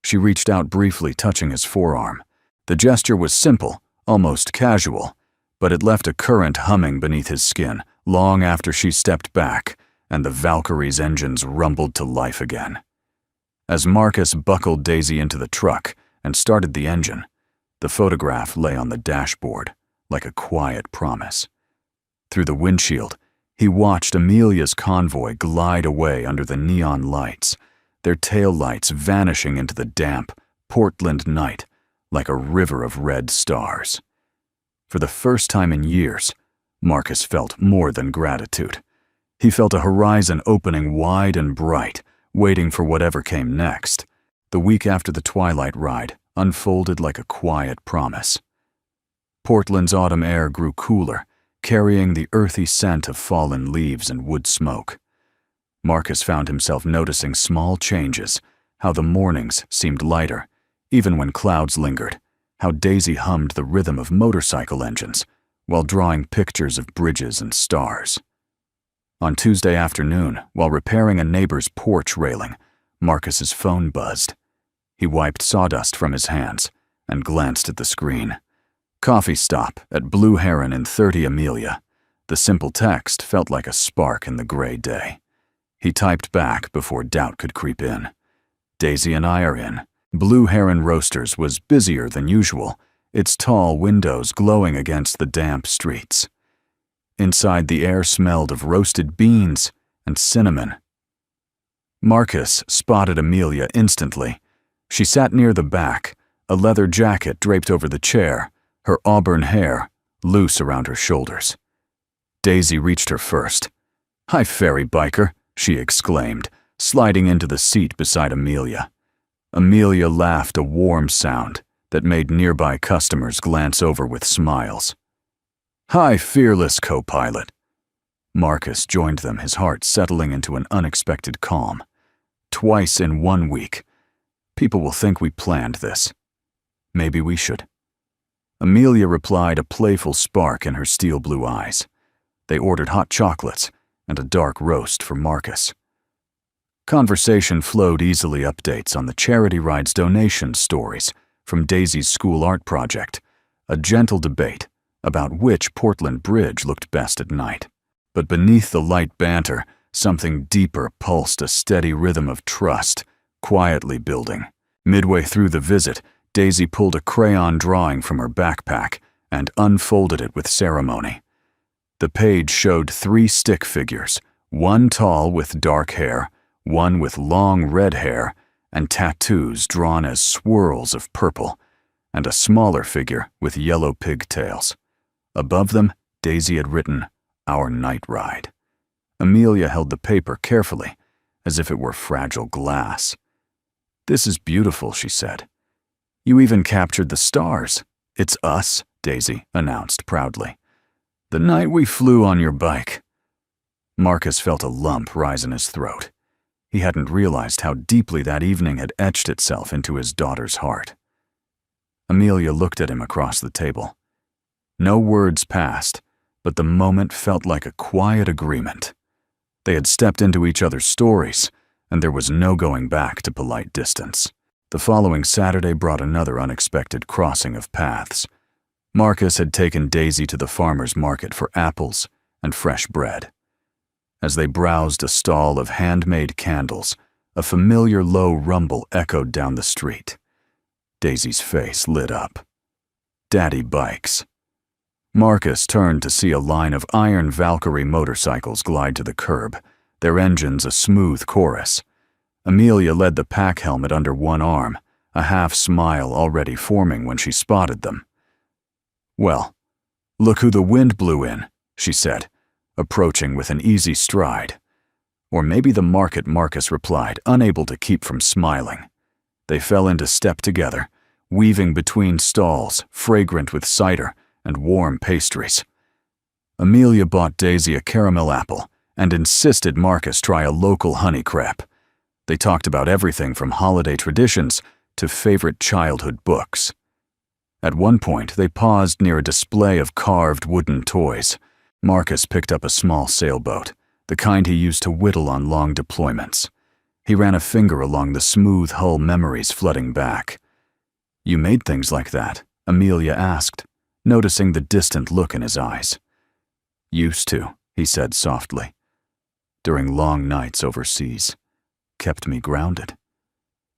She reached out briefly, touching his forearm. The gesture was simple, almost casual, but it left a current humming beneath his skin long after she stepped back and the Valkyrie's engines rumbled to life again. As Marcus buckled Daisy into the truck and started the engine, the photograph lay on the dashboard like a quiet promise. Through the windshield, he watched Amelia's convoy glide away under the neon lights, their taillights vanishing into the damp Portland night like a river of red stars. For the first time in years, Marcus felt more than gratitude. He felt a horizon opening wide and bright, waiting for whatever came next. The week after the twilight ride unfolded like a quiet promise. Portland's autumn air grew cooler, carrying the earthy scent of fallen leaves and wood smoke. Marcus found himself noticing small changes, how the mornings seemed lighter, even when clouds lingered, how Daisy hummed the rhythm of motorcycle engines while drawing pictures of bridges and stars. On Tuesday afternoon, while repairing a neighbor's porch railing, Marcus's phone buzzed. He wiped sawdust from his hands and glanced at the screen. Coffee stop at Blue Heron in 30 Amelia. The simple text felt like a spark in the gray day. He typed back before doubt could creep in. Daisy and I are in. Blue Heron Roasters was busier than usual, its tall windows glowing against the damp streets. Inside, the air smelled of roasted beans and cinnamon. Marcus spotted Amelia instantly. She sat near the back, a leather jacket draped over the chair, her auburn hair loose around her shoulders. Daisy reached her first. "Hi, ferry biker," she exclaimed, sliding into the seat beside Amelia. Amelia laughed a warm sound that made nearby customers glance over with smiles. "Hi, fearless co-pilot." Marcus joined them, his heart settling into an unexpected calm. Twice in 1 week. People will think we planned this. Maybe we should. Amelia replied, a playful spark in her steel blue eyes. They ordered hot chocolates and a dark roast for Marcus. Conversation flowed easily, updates on the charity ride's donation stories from Daisy's school art project, a gentle debate about which Portland bridge looked best at night. But beneath the light banter, something deeper pulsed, a steady rhythm of trust, quietly building. Midway through the visit, Daisy pulled a crayon drawing from her backpack and unfolded it with ceremony. The page showed 3 stick figures, one tall with dark hair, one with long red hair and tattoos drawn as swirls of purple, and a smaller figure with yellow pigtails. Above them, Daisy had written, "Our night ride." Amelia held the paper carefully, as if it were fragile glass. "This is beautiful," she said. "You even captured the stars." "It's us," Daisy announced proudly. "The night we flew on your bike." Marcus felt a lump rise in his throat. He hadn't realized how deeply that evening had etched itself into his daughter's heart. Amelia looked at him across the table. No words passed, but the moment felt like a quiet agreement. They had stepped into each other's stories, and there was no going back to polite distance. The following Saturday brought another unexpected crossing of paths. Marcus had taken Daisy to the farmer's market for apples and fresh bread. As they browsed a stall of handmade candles, a familiar low rumble echoed down the street. Daisy's face lit up. Daddy bikes. Marcus turned to see a line of iron Valkyrie motorcycles glide to the curb, their engines a smooth chorus. Amelia led the pack helmet under one arm, a half smile already forming when she spotted them. "Well, look who the wind blew in," she said, approaching with an easy stride. "Or maybe the market," Marcus replied, unable to keep from smiling. They fell into step together, weaving between stalls, fragrant with cider and warm pastries. Amelia bought Daisy a caramel apple and insisted Marcus try a local honey crepe. They talked about everything from holiday traditions to favorite childhood books. At one point, they paused near a display of carved wooden toys. Marcus picked up a small sailboat, the kind he used to whittle on long deployments. He ran a finger along the smooth hull, memories flooding back. "You made things like that?" Amelia asked, noticing the distant look in his eyes. "Used to," he said softly. "During long nights overseas. Kept me grounded."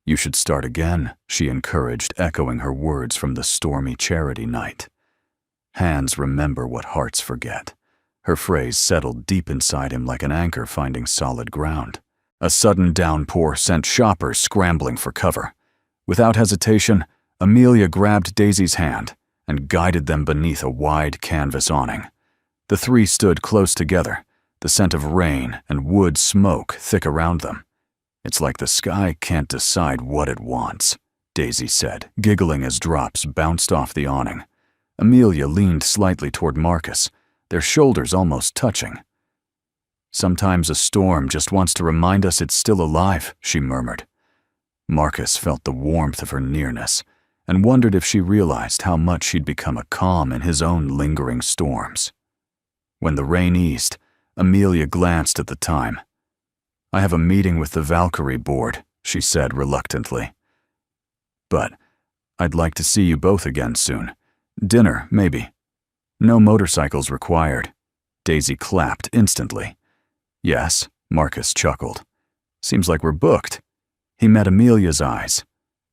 "You should start again," she encouraged, echoing her words from the stormy charity night. "Hands remember what hearts forget." Her phrase settled deep inside him like an anchor finding solid ground. A sudden downpour sent shoppers scrambling for cover. Without hesitation, Amelia grabbed Daisy's hand and guided them beneath a wide canvas awning. The three stood close together, the scent of rain and wood smoke thick around them. "It's like the sky can't decide what it wants," Daisy said, giggling as drops bounced off the awning. Amelia leaned slightly toward Marcus, their shoulders almost touching. "Sometimes a storm just wants to remind us it's still alive," she murmured. Marcus felt the warmth of her nearness and wondered if she realized how much she'd become a calm in his own lingering storms. When the rain eased, Amelia glanced at the time. "I have a meeting with the Valkyrie board," she said reluctantly. "But I'd like to see you both again soon. Dinner, maybe." "No motorcycles required." Daisy clapped instantly. "Yes," Marcus chuckled. "Seems like we're booked." He met Amelia's eyes.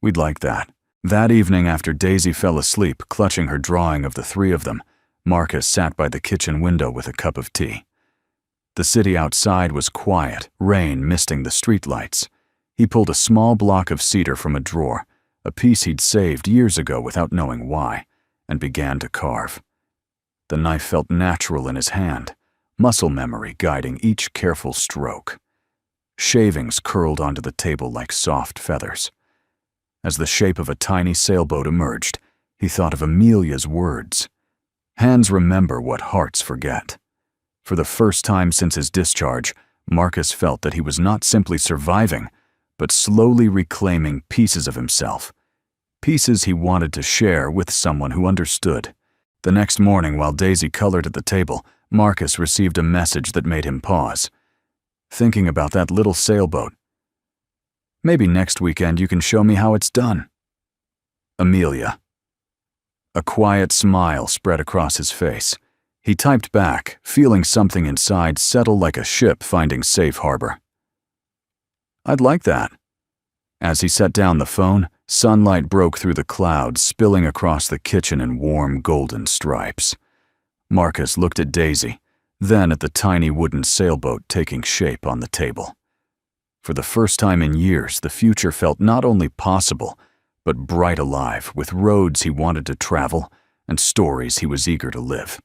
"We'd like that." That evening, after Daisy fell asleep, clutching her drawing of the three of them, Marcus sat by the kitchen window with a cup of tea. The city outside was quiet, rain misting the streetlights. He pulled a small block of cedar from a drawer, a piece he'd saved years ago without knowing why, and began to carve. The knife felt natural in his hand, muscle memory guiding each careful stroke. Shavings curled onto the table like soft feathers. As the shape of a tiny sailboat emerged, he thought of Amelia's words. "Hands remember what hearts forget." For the first time since his discharge, Marcus felt that he was not simply surviving, but slowly reclaiming pieces of himself. Pieces he wanted to share with someone who understood. The next morning, while Daisy colored at the table, Marcus received a message that made him pause. "Thinking about that little sailboat. Maybe next weekend you can show me how it's done. Amelia." A quiet smile spread across his face. He typed back, feeling something inside settle like a ship finding safe harbor. "I'd like that." As he set down the phone, sunlight broke through the clouds, spilling across the kitchen in warm golden stripes. Marcus looked at Daisy, then at the tiny wooden sailboat taking shape on the table. For the first time in years, the future felt not only possible, but bright alive, with roads he wanted to travel and stories he was eager to live.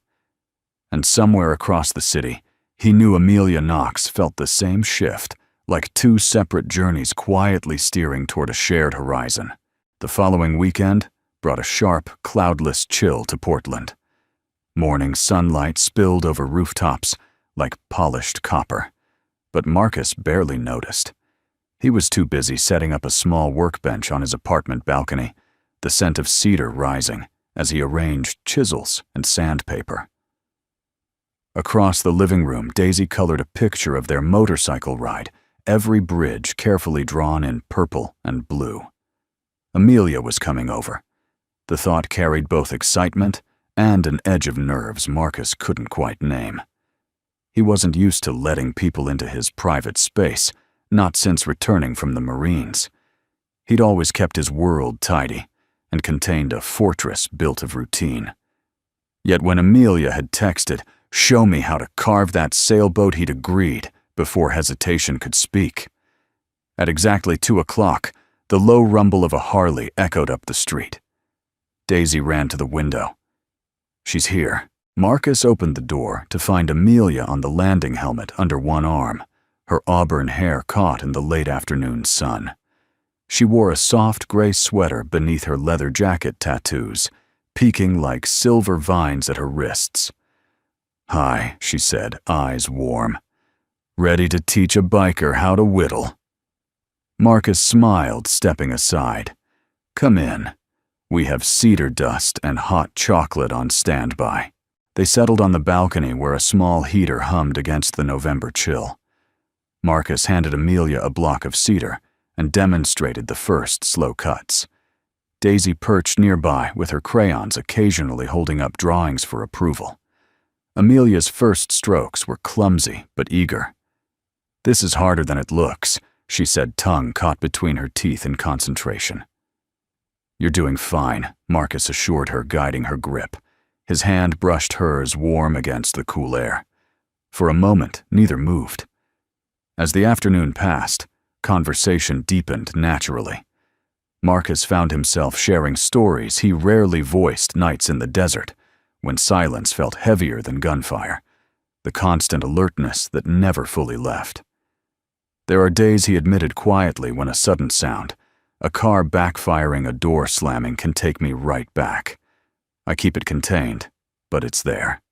And somewhere across the city, he knew Amelia Knox felt the same shift, like two separate journeys quietly steering toward a shared horizon. The following weekend brought a sharp, cloudless chill to Portland. Morning sunlight spilled over rooftops like polished copper, but Marcus barely noticed. He was too busy setting up a small workbench on his apartment balcony, the scent of cedar rising as he arranged chisels and sandpaper. Across the living room, Daisy colored a picture of their motorcycle ride, every bridge carefully drawn in purple and blue. Amelia was coming over. The thought carried both excitement and an edge of nerves Marcus couldn't quite name. He wasn't used to letting people into his private space, not since returning from the Marines. He'd always kept his world tidy and contained a fortress built of routine. Yet when Amelia had texted, "Show me how to carve that sailboat," he'd agreed before hesitation could speak. At exactly 2 o'clock, the low rumble of a Harley echoed up the street. Daisy ran to the window. "She's here." Marcus opened the door to find Amelia on the landing helmet under one arm, her auburn hair caught in the late afternoon sun. She wore a soft gray sweater beneath her leather jacket tattoos, peeking like silver vines at her wrists. "Hi," she said, eyes warm. "Ready to teach a biker how to whittle?" Marcus smiled, stepping aside. "Come in. We have cedar dust and hot chocolate on standby." They settled on the balcony where a small heater hummed against the November chill. Marcus handed Amelia a block of cedar and demonstrated the first slow cuts. Daisy perched nearby with her crayons occasionally holding up drawings for approval. Amelia's first strokes were clumsy but eager. "This is harder than it looks," she said, tongue caught between her teeth in concentration. "You're doing fine," Marcus assured her, guiding her grip. His hand brushed hers, warm against the cool air. For a moment, neither moved. As the afternoon passed, conversation deepened naturally. Marcus found himself sharing stories he rarely voiced nights in the desert, when silence felt heavier than gunfire, the constant alertness that never fully left. There are days, he admitted quietly, when a sudden sound, a car backfiring, a door slamming, can take me right back. I keep it contained, but it's there.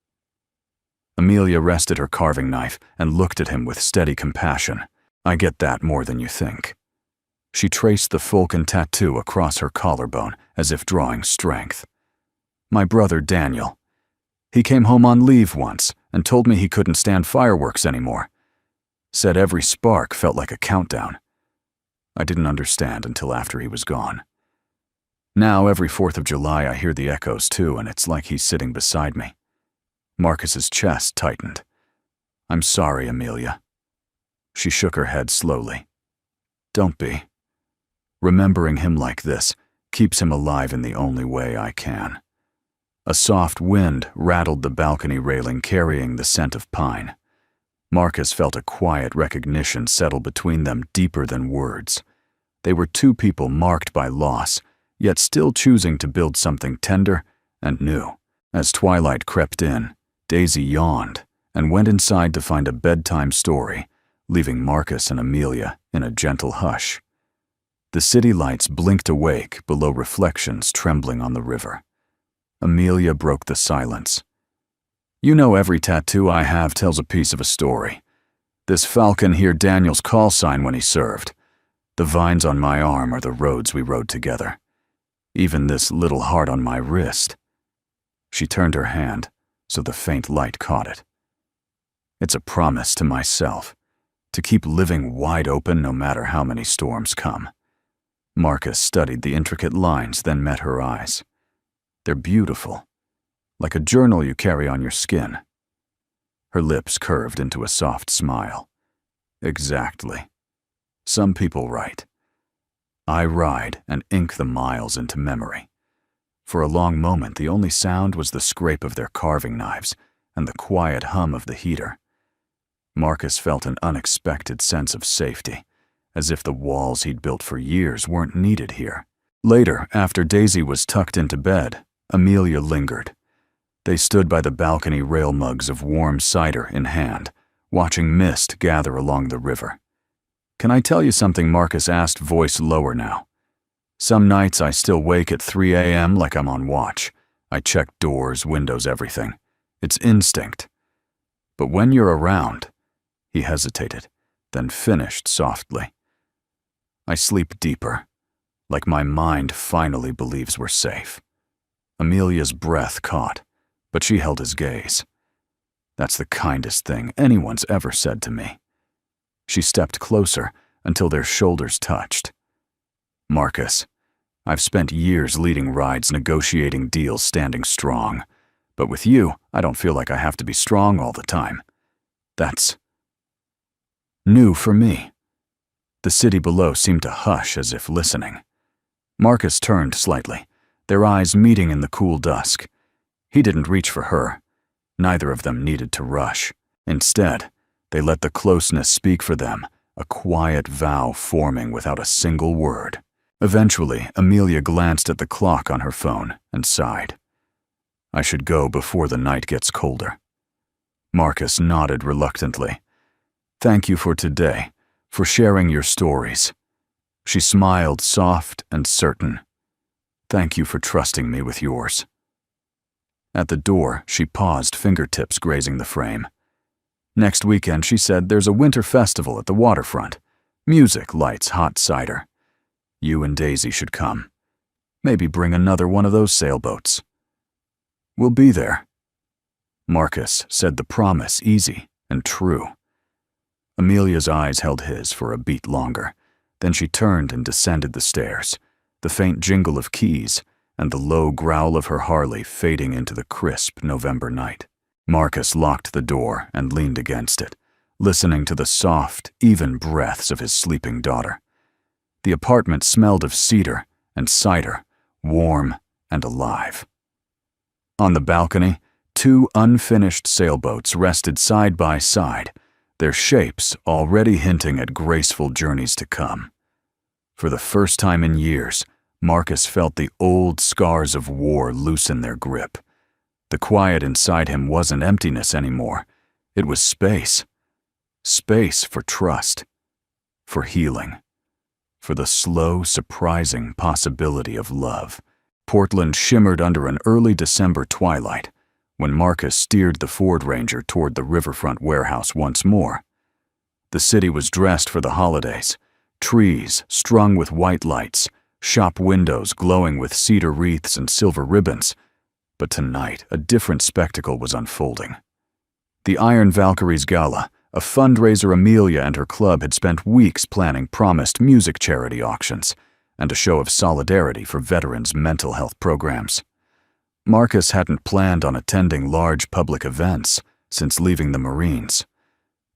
Amelia rested her carving knife and looked at him with steady compassion. "I get that more than you think." She traced the Fulcan tattoo across her collarbone as if drawing strength. "My brother Daniel. He came home on leave once and told me he couldn't stand fireworks anymore. Said every spark felt like a countdown. I didn't understand until after he was gone. Now every 4th of July I hear the echoes too, and it's like he's sitting beside me." Marcus's chest tightened. "I'm sorry, Amelia." She shook her head slowly. "Don't be. Remembering him like this keeps him alive in the only way I can." A soft wind rattled the balcony railing, carrying the scent of pine. Marcus felt a quiet recognition settle between them, deeper than words. They were two people marked by loss, yet still choosing to build something tender and new. As twilight crept in, Daisy yawned and went inside to find a bedtime story, leaving Marcus and Amelia in a gentle hush. The city lights blinked awake below reflections trembling on the river. Amelia broke the silence. "You know every tattoo I have tells a piece of a story. This falcon here, Daniel's call sign when he served. The vines on my arm are the roads we rode together. Even this little heart on my wrist." She turned her hand so the faint light caught it. "It's a promise to myself, to keep living wide open no matter how many storms come." Marcus studied the intricate lines, then met her eyes. "They're beautiful, like a journal you carry on your skin." Her lips curved into a soft smile. "Exactly. Some people write. I ride and ink the miles into memory." For a long moment, the only sound was the scrape of their carving knives and the quiet hum of the heater. Marcus felt an unexpected sense of safety, as if the walls he'd built for years weren't needed here. Later, after Daisy was tucked into bed, Amelia lingered. They stood by the balcony rail, mugs of warm cider in hand, watching mist gather along the river. "Can I tell you something?" Marcus asked, voice lower now. "Some nights I still wake at 3 a.m. like I'm on watch. I check doors, windows, everything. It's instinct. But when you're around," he hesitated, then finished softly, "I sleep deeper, like my mind finally believes we're safe." Amelia's breath caught, but she held his gaze. "That's the kindest thing anyone's ever said to me." She stepped closer until their shoulders touched. "Marcus, I've spent years leading rides, negotiating deals, standing strong. But with you, I don't feel like I have to be strong all the time. That's new for me." The city below seemed to hush as if listening. Marcus turned slightly, their eyes meeting in the cool dusk. He didn't reach for her. Neither of them needed to rush. Instead, they let the closeness speak for them, a quiet vow forming without a single word. Eventually, Amelia glanced at the clock on her phone and sighed. "I should go before the night gets colder." Marcus nodded reluctantly. "Thank you for today, for sharing your stories." She smiled, soft and certain. "Thank you for trusting me with yours." At the door, she paused, fingertips grazing the frame. "Next weekend," she said, "there's a winter festival at the waterfront. Music, lights, hot cider. You and Daisy should come. Maybe bring another one of those sailboats. We'll be there. Marcus said the promise easy and true. Amelia's eyes held his for a beat longer. Then she turned and descended the stairs, the faint jingle of keys and the low growl of her Harley fading into the crisp November night. Marcus locked the door and leaned against it, listening to the soft, even breaths of his sleeping daughter. The apartment smelled of cedar and cider, warm and alive. On the balcony, 2 unfinished sailboats rested side by side, their shapes already hinting at graceful journeys to come. For the first time in years, Marcus felt the old scars of war loosen their grip. The quiet inside him wasn't emptiness anymore. It was space. Space for trust, for healing, for the slow, surprising possibility of love. Portland shimmered under an early December twilight when Marcus steered the Ford Ranger toward the riverfront warehouse once more. The city was dressed for the holidays, trees strung with white lights, shop windows glowing with cedar wreaths and silver ribbons. But tonight, a different spectacle was unfolding. The Iron Valkyries Gala, a fundraiser Amelia and her club had spent weeks planning, promised music charity auctions and a show of solidarity for veterans' mental health programs. Marcus hadn't planned on attending large public events since leaving the Marines.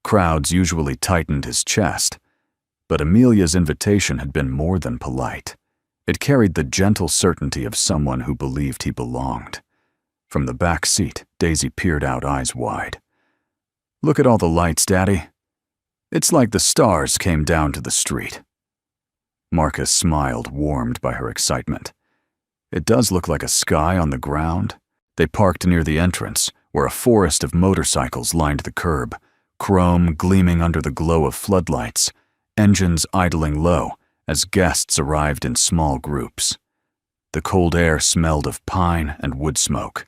Crowds usually tightened his chest, but Amelia's invitation had been more than polite. It carried the gentle certainty of someone who believed he belonged. From the back seat, Daisy peered out, eyes wide. "Look at all the lights, Daddy. It's like the stars came down to the street." Marcus smiled, warmed by her excitement. "It does look like a sky on the ground." They parked near the entrance, where a forest of motorcycles lined the curb, chrome gleaming under the glow of floodlights, engines idling low as guests arrived in small groups. The cold air smelled of pine and wood smoke.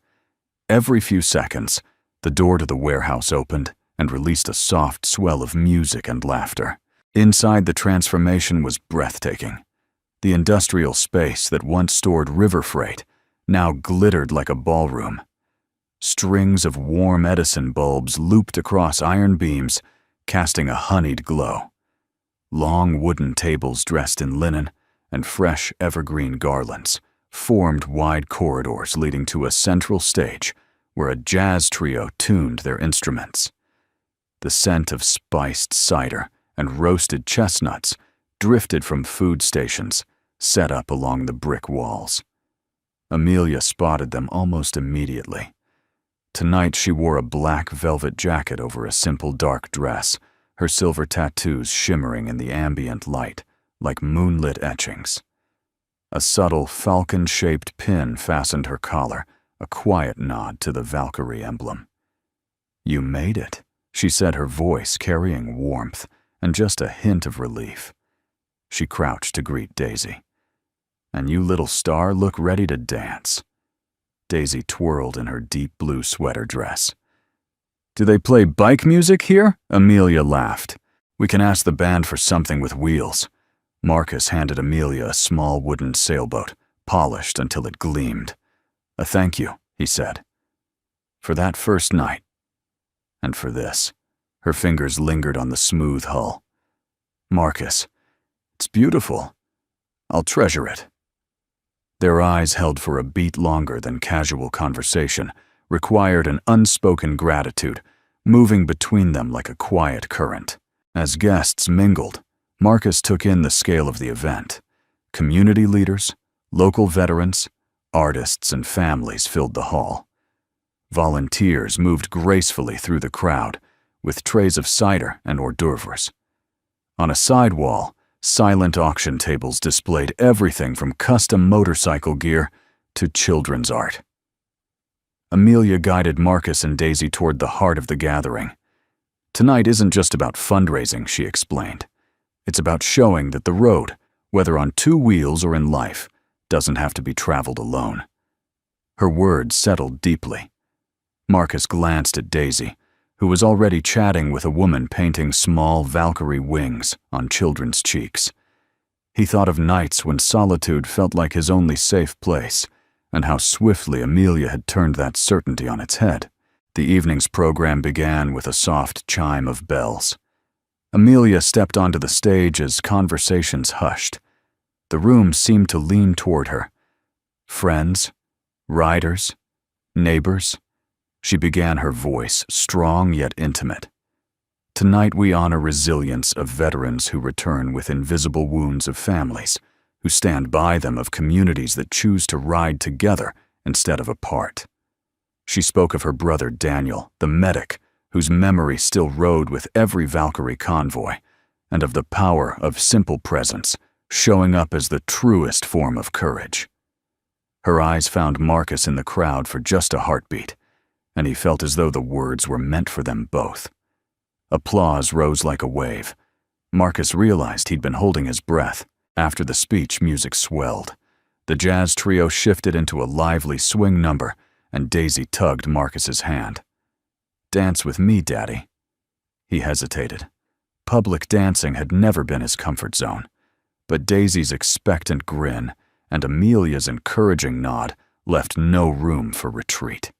Every few seconds, the door to the warehouse opened and released a soft swell of music and laughter. Inside, the transformation was breathtaking. The industrial space that once stored river freight now glittered like a ballroom. Strings of warm Edison bulbs looped across iron beams, casting a honeyed glow. Long wooden tables dressed in linen and fresh evergreen garlands formed wide corridors leading to a central stage where a jazz trio tuned their instruments. The scent of spiced cider and roasted chestnuts drifted from food stations set up along the brick walls. Amelia spotted them almost immediately. Tonight she wore a black velvet jacket over a simple dark dress, her silver tattoos shimmering in the ambient light like moonlit etchings. A subtle falcon-shaped pin fastened her collar, a quiet nod to the Valkyrie emblem. "You made it," she said, her voice carrying warmth and just a hint of relief. She crouched to greet Daisy. "And you little star look ready to dance." Daisy twirled in her deep blue sweater dress. "Do they play bike music here?" Amelia laughed. "We can ask the band for something with wheels." Marcus handed Amelia a small wooden sailboat, polished until it gleamed. "A thank you," he said. "For that first night. And for this." Her fingers lingered on the smooth hull. "Marcus, it's beautiful. I'll treasure it." Their eyes held for a beat longer than casual conversation, required an unspoken gratitude, moving between them like a quiet current. As guests mingled, Marcus took in the scale of the event. Community leaders, local veterans, artists, and families filled the hall. Volunteers moved gracefully through the crowd, with trays of cider and hors d'oeuvres. On a side wall, silent auction tables displayed everything from custom motorcycle gear to children's art. Amelia guided Marcus and Daisy toward the heart of the gathering. "Tonight isn't just about fundraising," she explained. "It's about showing that the road, whether on 2 wheels or in life, doesn't have to be traveled alone." Her words settled deeply. Marcus glanced at Daisy, who was already chatting with a woman painting small Valkyrie wings on children's cheeks. He thought of nights when solitude felt like his only safe place, and how swiftly Amelia had turned that certainty on its head. The evening's program began with a soft chime of bells. Amelia stepped onto the stage as conversations hushed. The room seemed to lean toward her. Friends, riders, neighbors. She began, her voice strong yet intimate. Tonight we honor resilience of veterans who return with invisible wounds of families, who stand by them, of communities that choose to ride together instead of apart. She spoke of her brother Daniel, the medic, whose memory still rode with every Valkyrie convoy, and of the power of simple presence, showing up as the truest form of courage. Her eyes found Marcus in the crowd for just a heartbeat, and he felt as though the words were meant for them both. Applause rose like a wave. Marcus realized he'd been holding his breath. After the speech, music swelled. The jazz trio shifted into a lively swing number, and Daisy tugged Marcus's hand. "Dance with me, Daddy." He hesitated. Public dancing had never been his comfort zone, but Daisy's expectant grin and Amelia's encouraging nod left no room for retreat.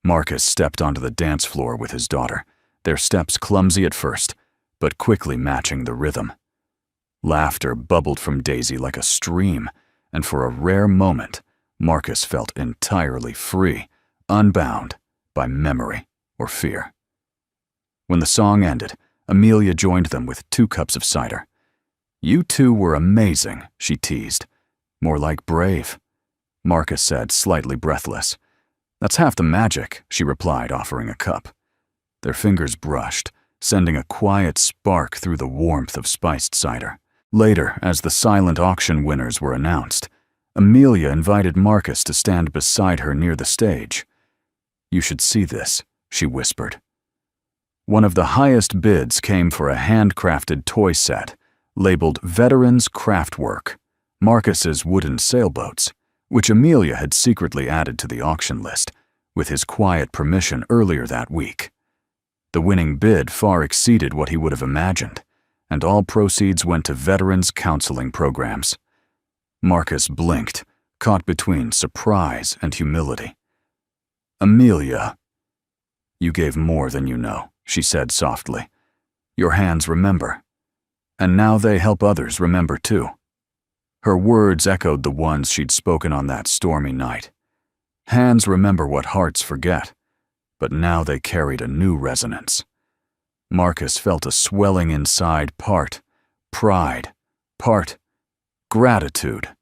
Marcus stepped onto the dance floor with his daughter, their steps clumsy at first, but quickly matching the rhythm. Laughter bubbled from Daisy like a stream, and for a rare moment, Marcus felt entirely free, unbound by memory or fear. When the song ended, Amelia joined them with 2 cups of cider. "You two were amazing," she teased. "More like brave," Marcus said, slightly breathless. "That's half the magic," she replied, offering a cup. Their fingers brushed, sending a quiet spark through the warmth of spiced cider. Later, as the silent auction winners were announced, Amelia invited Marcus to stand beside her near the stage. "You should see this," she whispered. One of the highest bids came for a handcrafted toy set, labeled Veterans Craftwork, Marcus's wooden sailboats, which Amelia had secretly added to the auction list, with his quiet permission earlier that week. The winning bid far exceeded what he would have imagined, and all proceeds went to veterans' counseling programs. Marcus blinked, caught between surprise and humility. "Amelia, you gave more than you know," she said softly. "Your hands remember, and now they help others remember too." Her words echoed the ones she'd spoken on that stormy night. Hands remember what hearts forget, but now they carried a new resonance. Marcus felt a swelling inside, part pride, part gratitude,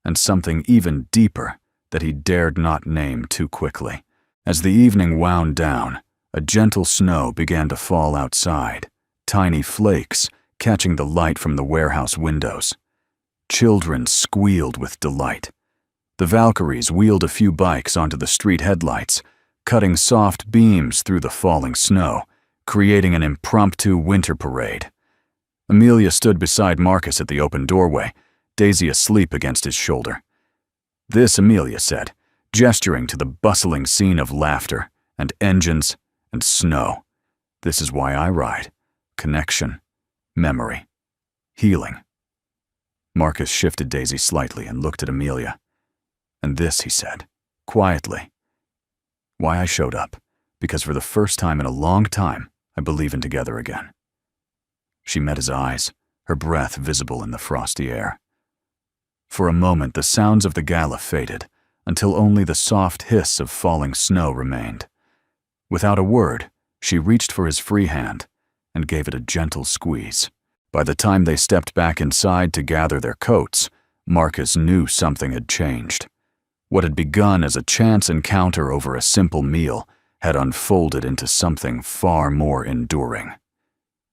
and something even deeper that he dared not name too quickly. As the evening wound down, a gentle snow began to fall outside, tiny flakes catching the light from the warehouse windows. Children squealed with delight. The Valkyries wheeled a few bikes onto the street headlights, cutting soft beams through the falling snow, creating an impromptu winter parade. Amelia stood beside Marcus at the open doorway, Daisy asleep against his shoulder. "This," Amelia said, gesturing to the bustling scene of laughter and engines and snow. "This is why I ride. Connection, memory, healing." Marcus shifted Daisy slightly and looked at Amelia. "And this," he said, quietly, "why I showed up, because for the first time in a long time, I believe in together again." She met his eyes, her breath visible in the frosty air. For a moment, the sounds of the gala faded, until only the soft hiss of falling snow remained. Without a word, she reached for his free hand and gave it a gentle squeeze. By the time they stepped back inside to gather their coats, Marcus knew something had changed. What had begun as a chance encounter over a simple meal had unfolded into something far more enduring.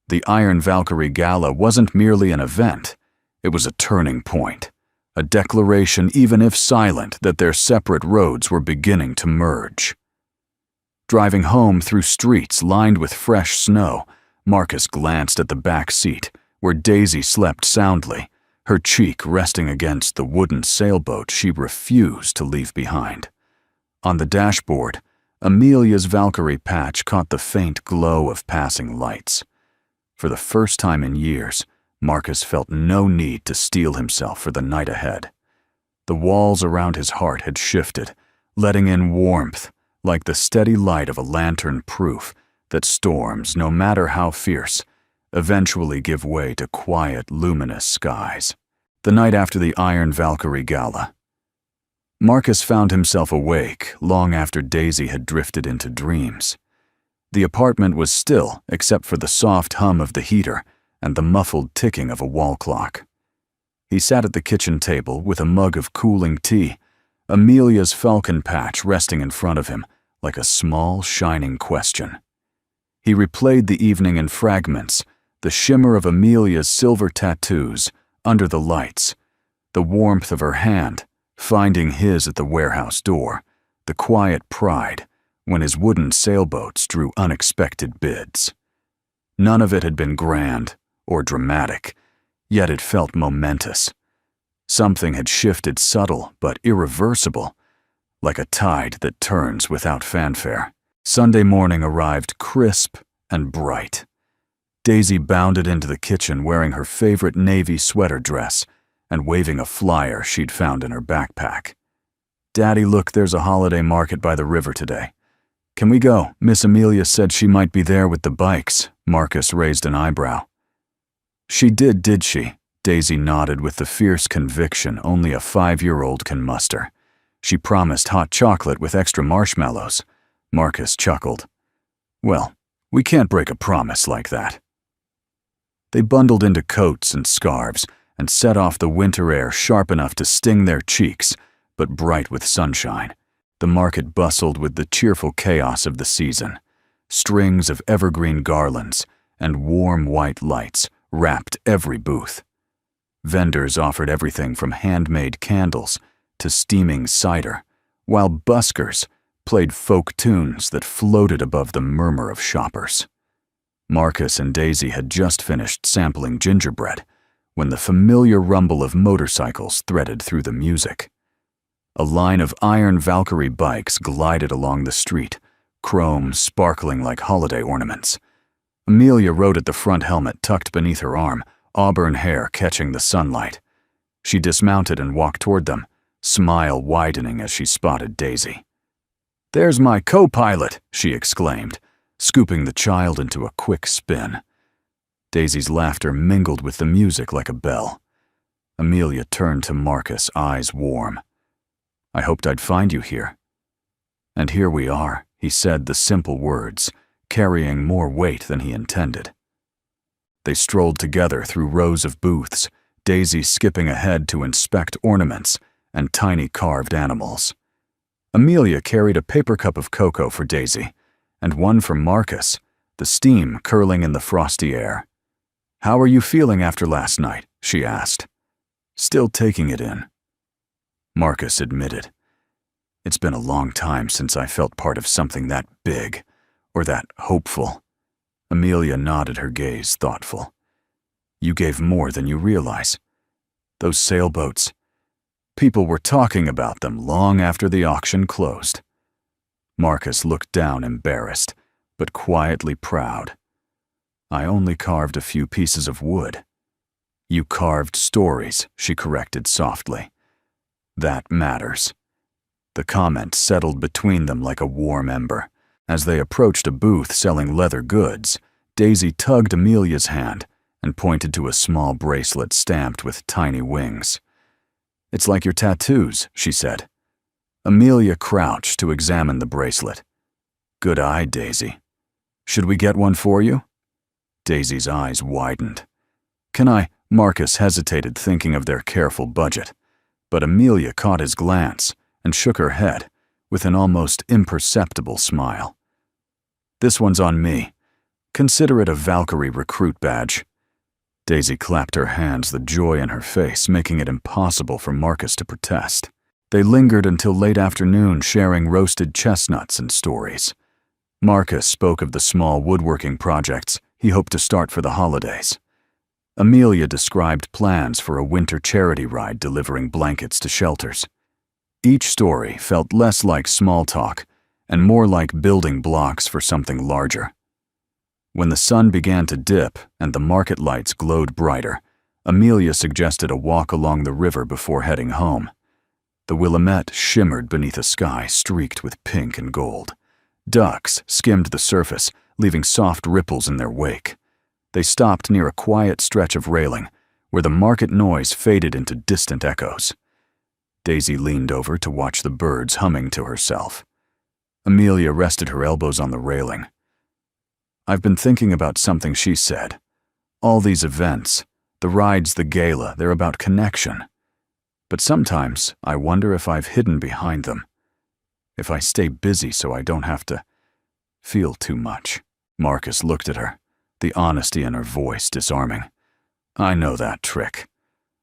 The Iron Valkyrie Gala wasn't merely an event, it was a turning point, a declaration, even if silent, that their separate roads were beginning to merge. Driving home through streets lined with fresh snow, Marcus glanced at the back seat, where Daisy slept soundly, her cheek resting against the wooden sailboat she refused to leave behind. On the dashboard, Amelia's Valkyrie patch caught the faint glow of passing lights. For the first time in years, Marcus felt no need to steel himself for the night ahead. The walls around his heart had shifted, letting in warmth, like the steady light of a lantern proof that storms, no matter how fierce, eventually give way to quiet, luminous skies. The night after the Iron Valkyrie Gala, Marcus found himself awake long after Daisy had drifted into dreams. The apartment was still except for the soft hum of the heater and the muffled ticking of a wall clock. He sat at the kitchen table with a mug of cooling tea, Amelia's falcon patch resting in front of him like a small, shining question. He replayed the evening in fragments, the shimmer of Amelia's silver tattoos under the lights, the warmth of her hand finding his at the warehouse door, the quiet pride when his wooden sailboats drew unexpected bids. None of it had been grand or dramatic, yet it felt momentous. Something had shifted, subtle but irreversible, like a tide that turns without fanfare. Sunday morning arrived crisp and bright. Daisy bounded into the kitchen wearing her favorite navy sweater dress and waving a flyer she'd found in her backpack. "Daddy, look, there's a holiday market by the river today. Can we go? Miss Amelia said she might be there with the bikes." Marcus raised an eyebrow. "She did she?" Daisy nodded with the fierce conviction only a 5-year-old can muster. "She promised hot chocolate with extra marshmallows." Marcus chuckled. "Well, we can't break a promise like that." They bundled into coats and scarves and set off the winter air sharp enough to sting their cheeks, but bright with sunshine. The market bustled with the cheerful chaos of the season. Strings of evergreen garlands and warm white lights wrapped every booth. Vendors offered everything from handmade candles to steaming cider, while buskers played folk tunes that floated above the murmur of shoppers. Marcus and Daisy had just finished sampling gingerbread when the familiar rumble of motorcycles threaded through the music. A line of Iron Valkyrie bikes glided along the street, chrome sparkling like holiday ornaments. Amelia rode at the front, helmet tucked beneath her arm, auburn hair catching the sunlight. She dismounted and walked toward them, smile widening as she spotted Daisy. "There's my co-pilot," she exclaimed, scooping the child into a quick spin. Daisy's laughter mingled with the music like a bell. Amelia turned to Marcus, eyes warm. "I hoped I'd find you here." "And here we are," he said the simple words, carrying more weight than he intended. They strolled together through rows of booths, Daisy skipping ahead to inspect ornaments and tiny carved animals. Amelia carried a paper cup of cocoa for Daisy, and one for Marcus, the steam curling in the frosty air. "How are you feeling after last night?" she asked. "Still taking it in." Marcus admitted, "It's been a long time since I felt part of something that big, or that hopeful." Amelia nodded, her gaze thoughtful. "You gave more than you realize. Those sailboats. People were talking about them long after the auction closed." Marcus looked down, embarrassed, but quietly proud. "I only carved a few pieces of wood." "You carved stories," she corrected softly. "That matters." The comment settled between them like a warm ember. As they approached a booth selling leather goods, Daisy tugged Amelia's hand and pointed to a small bracelet stamped with tiny wings. "It's like your tattoos," she said. Amelia crouched to examine the bracelet. "Good eye, Daisy. Should we get one for you?" Daisy's eyes widened. "Can I?" Marcus hesitated, thinking of their careful budget, but Amelia caught his glance and shook her head with an almost imperceptible smile. "This one's on me. Consider it a Valkyrie recruit badge." Daisy clapped her hands, the joy in her face making it impossible for Marcus to protest. They lingered until late afternoon, sharing roasted chestnuts and stories. Marcus spoke of the small woodworking projects he hoped to start for the holidays. Amelia described plans for a winter charity ride delivering blankets to shelters. Each story felt less like small talk and more like building blocks for something larger. When the sun began to dip and the market lights glowed brighter, Amelia suggested a walk along the river before heading home. The Willamette shimmered beneath a sky streaked with pink and gold. Ducks skimmed the surface, leaving soft ripples in their wake. They stopped near a quiet stretch of railing, where the market noise faded into distant echoes. Daisy leaned over to watch the birds humming to herself. Amelia rested her elbows on the railing. "I've been thinking about something," she said. "All these events, the rides, the gala, they're about connection. But sometimes I wonder if I've hidden behind them. If I stay busy so I don't have to feel too much." Marcus looked at her, the honesty in her voice disarming. "I know that trick.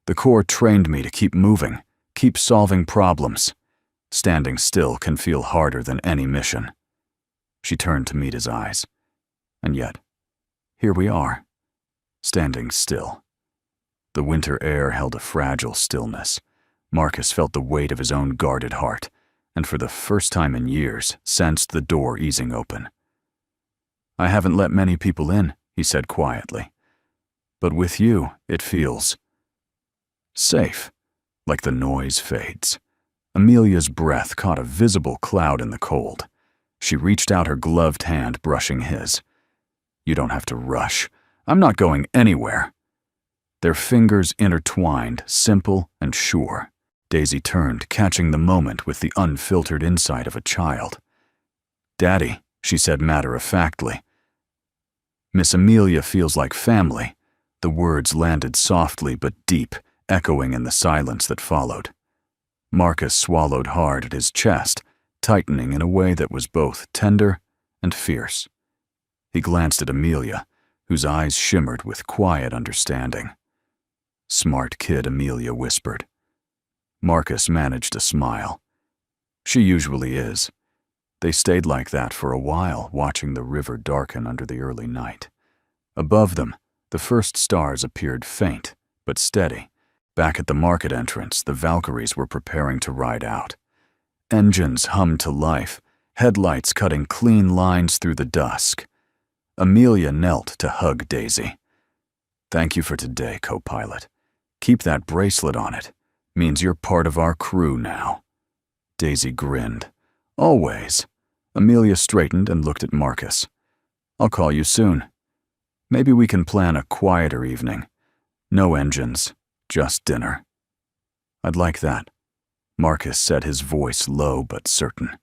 The Corps trained me to keep moving, keep solving problems. Standing still can feel harder than any mission." She turned to meet his eyes. "And yet, here we are, standing still." The winter air held a fragile stillness. Marcus felt the weight of his own guarded heart, and for the first time in years, sensed the door easing open. "I haven't let many people in," he said quietly. "But with you, it feels safe." Like the noise fades, Amelia's breath caught a visible cloud in the cold. She reached out her gloved hand, brushing his. "You don't have to rush. I'm not going anywhere." Their fingers intertwined, simple and sure. Daisy turned, catching the moment with the unfiltered insight of a child. "Daddy," she said matter-of-factly. "Miss Amelia feels like family." The words landed softly but deep, echoing in the silence that followed. Marcus swallowed hard at his chest, tightening in a way that was both tender and fierce. He glanced at Amelia, whose eyes shimmered with quiet understanding. "Smart kid," Amelia whispered. Marcus managed a smile. "She usually is." They stayed like that for a while, watching the river darken under the early night. Above them, the first stars appeared faint, but steady. Back at the market entrance, the Valkyries were preparing to ride out. Engines hummed to life, headlights cutting clean lines through the dusk. Amelia knelt to hug Daisy. "Thank you for today, co-pilot. Keep that bracelet on it. Means you're part of our crew now." Daisy grinned. "Always." Amelia straightened and looked at Marcus. "I'll call you soon. Maybe we can plan a quieter evening. No engines, just dinner." "I'd like that," Marcus said, his voice low but certain.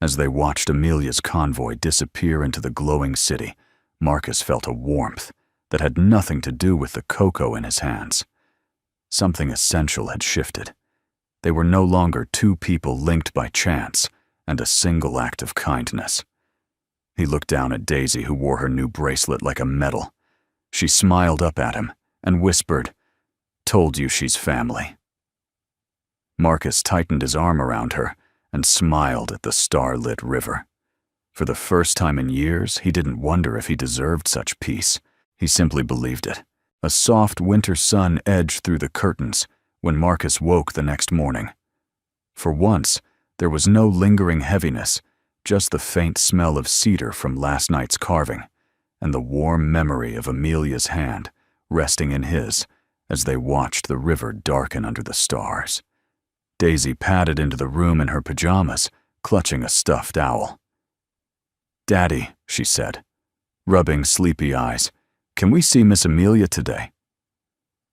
As they watched Amelia's convoy disappear into the glowing city, Marcus felt a warmth that had nothing to do with the cocoa in his hands. Something essential had shifted. They were no longer two people linked by chance and a single act of kindness. He looked down at Daisy, who wore her new bracelet like a medal. She smiled up at him and whispered, "Told you she's family." Marcus tightened his arm around her and smiled at the star-lit river. For the first time in years, he didn't wonder if he deserved such peace. He simply believed it. A soft winter sun edged through the curtains when Marcus woke the next morning. For once, there was no lingering heaviness, just the faint smell of cedar from last night's carving, and the warm memory of Amelia's hand resting in his as they watched the river darken under the stars. Daisy padded into the room in her pajamas, clutching a stuffed owl. "Daddy," she said, rubbing sleepy eyes, "can we see Miss Amelia today?"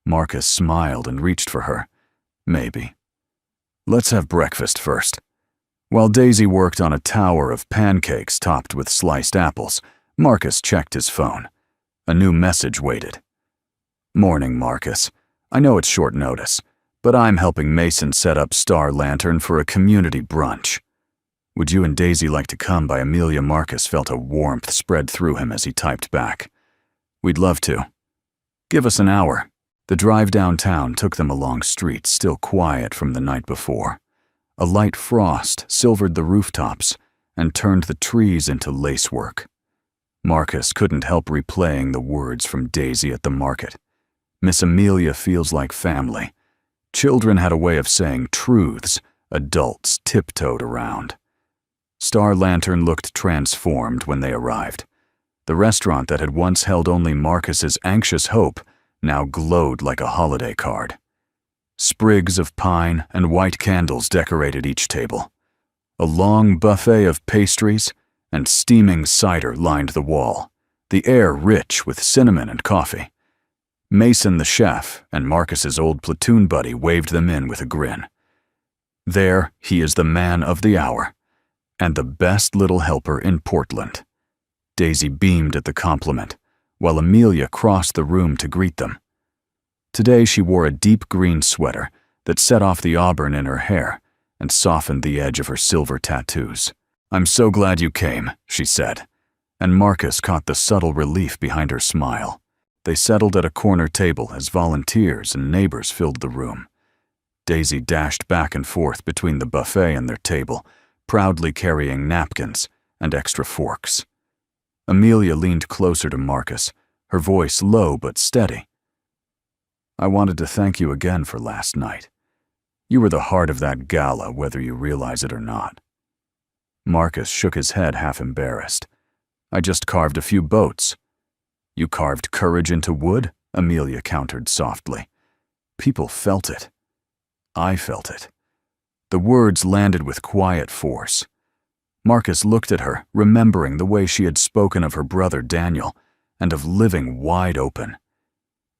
Marcus smiled and reached for her. "Maybe. Let's have breakfast first." While Daisy worked on a tower of pancakes topped with sliced apples, Marcus checked his phone. A new message waited. "Morning, Marcus. I know it's short notice, but I'm helping Mason set up Star Lantern for a community brunch. Would you and Daisy like to come by?" Amelia. Marcus felt a warmth spread through him as he typed back. "We'd love to. Give us an hour." The drive downtown took them along streets still quiet from the night before. A light frost silvered the rooftops and turned the trees into lacework. Marcus couldn't help replaying the words from Daisy at the market. "Miss Amelia feels like family." Children had a way of saying truths adults tiptoed around. Star Lantern looked transformed when they arrived. The restaurant that had once held only Marcus's anxious hope now glowed like a holiday card. Sprigs of pine and white candles decorated each table. A long buffet of pastries and steaming cider lined the wall, the air rich with cinnamon and coffee. Mason the chef and Marcus's old platoon buddy waved them in with a grin. There he is, the man of the hour, and the best little helper in Portland. Daisy beamed at the compliment, while Amelia crossed the room to greet them. Today she wore a deep green sweater that set off the auburn in her hair and softened the edge of her silver tattoos. "I'm so glad you came," she said, and Marcus caught the subtle relief behind her smile. They settled at a corner table as volunteers and neighbors filled the room. Daisy dashed back and forth between the buffet and their table, proudly carrying napkins and extra forks. Amelia leaned closer to Marcus, her voice low but steady. "I wanted to thank you again for last night. You were the heart of that gala, whether you realize it or not." Marcus shook his head, half embarrassed. "I just carved a few boats." "You carved courage into wood?" Amelia countered softly. "People felt it. I felt it." The words landed with quiet force. Marcus looked at her, remembering the way she had spoken of her brother Daniel and of living wide open.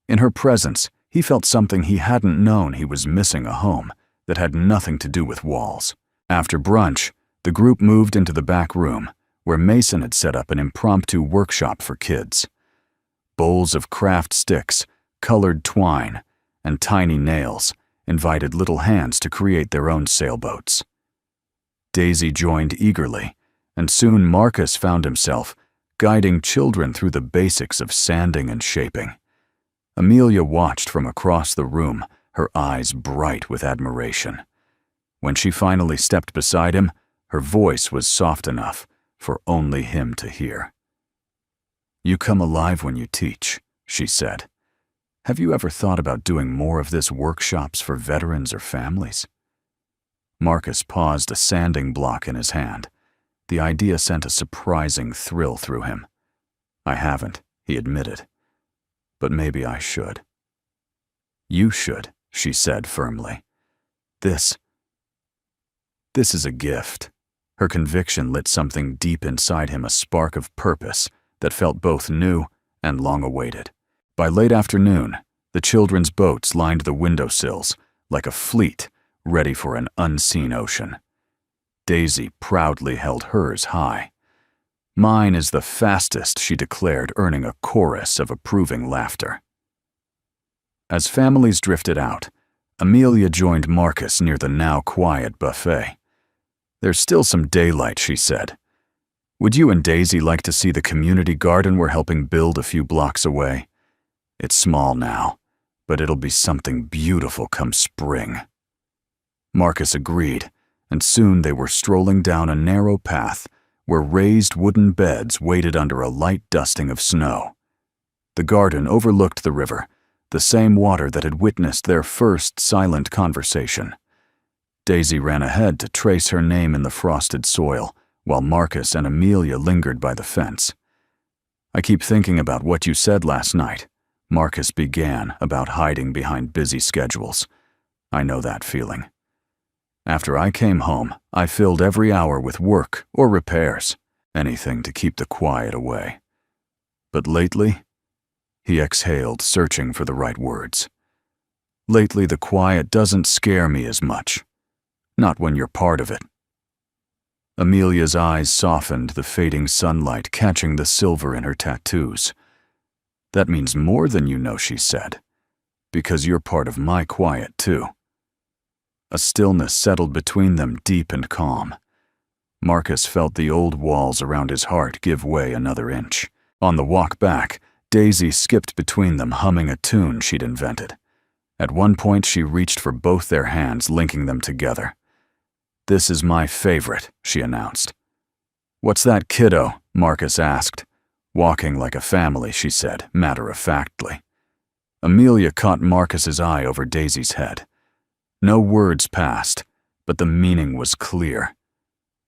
In her presence, he felt something he hadn't known. He was missing a home that had nothing to do with walls. After brunch, the group moved into the back room, where Mason had set up an impromptu workshop for kids. Bowls of craft sticks, colored twine, and tiny nails invited little hands to create their own sailboats. Daisy joined eagerly, and soon Marcus found himself guiding children through the basics of sanding and shaping. Amelia watched from across the room, her eyes bright with admiration. When she finally stepped beside him, her voice was soft enough for only him to hear. "You come alive when you teach," she said. "Have you ever thought about doing more of this workshops for veterans or families?" Marcus paused, a sanding block in his hand. The idea sent a surprising thrill through him. "I haven't," he admitted. "But maybe I should." "You should," she said firmly. This is a gift." Her conviction lit something deep inside him, a spark of purpose that felt both new and long-awaited. By late afternoon, the children's boats lined the windowsills like a fleet ready for an unseen ocean. Daisy proudly held hers high. "Mine is the fastest," she declared, earning a chorus of approving laughter. As families drifted out, Amelia joined Marcus near the now quiet buffet. "There's still some daylight," she said. "Would you and Daisy like to see the community garden we're helping build a few blocks away? It's small now, but it'll be something beautiful come spring." Marcus agreed, and soon they were strolling down a narrow path where raised wooden beds waited under a light dusting of snow. The garden overlooked the river, the same water that had witnessed their first silent conversation. Daisy ran ahead to trace her name in the frosted soil, while Marcus and Amelia lingered by the fence. "I keep thinking about what you said last night," Marcus began, about hiding behind busy schedules. "I know that feeling. After I came home, I filled every hour with work or repairs, anything to keep the quiet away. But lately," he exhaled, searching for the right words. "Lately the quiet doesn't scare me as much. Not when you're part of it." Amelia's eyes softened, the fading sunlight catching the silver in her tattoos. "That means more than you know," she said, "because you're part of my quiet too." A stillness settled between them, deep and calm. Marcus felt the old walls around his heart give way another inch. On the walk back, Daisy skipped between them, humming a tune she'd invented. At one point, she reached for both their hands, linking them together. "This is my favorite," she announced. "What's that, kiddo?" Marcus asked. "Walking like a family," she said, matter-of-factly. Amelia caught Marcus's eye over Daisy's head. No words passed, but the meaning was clear.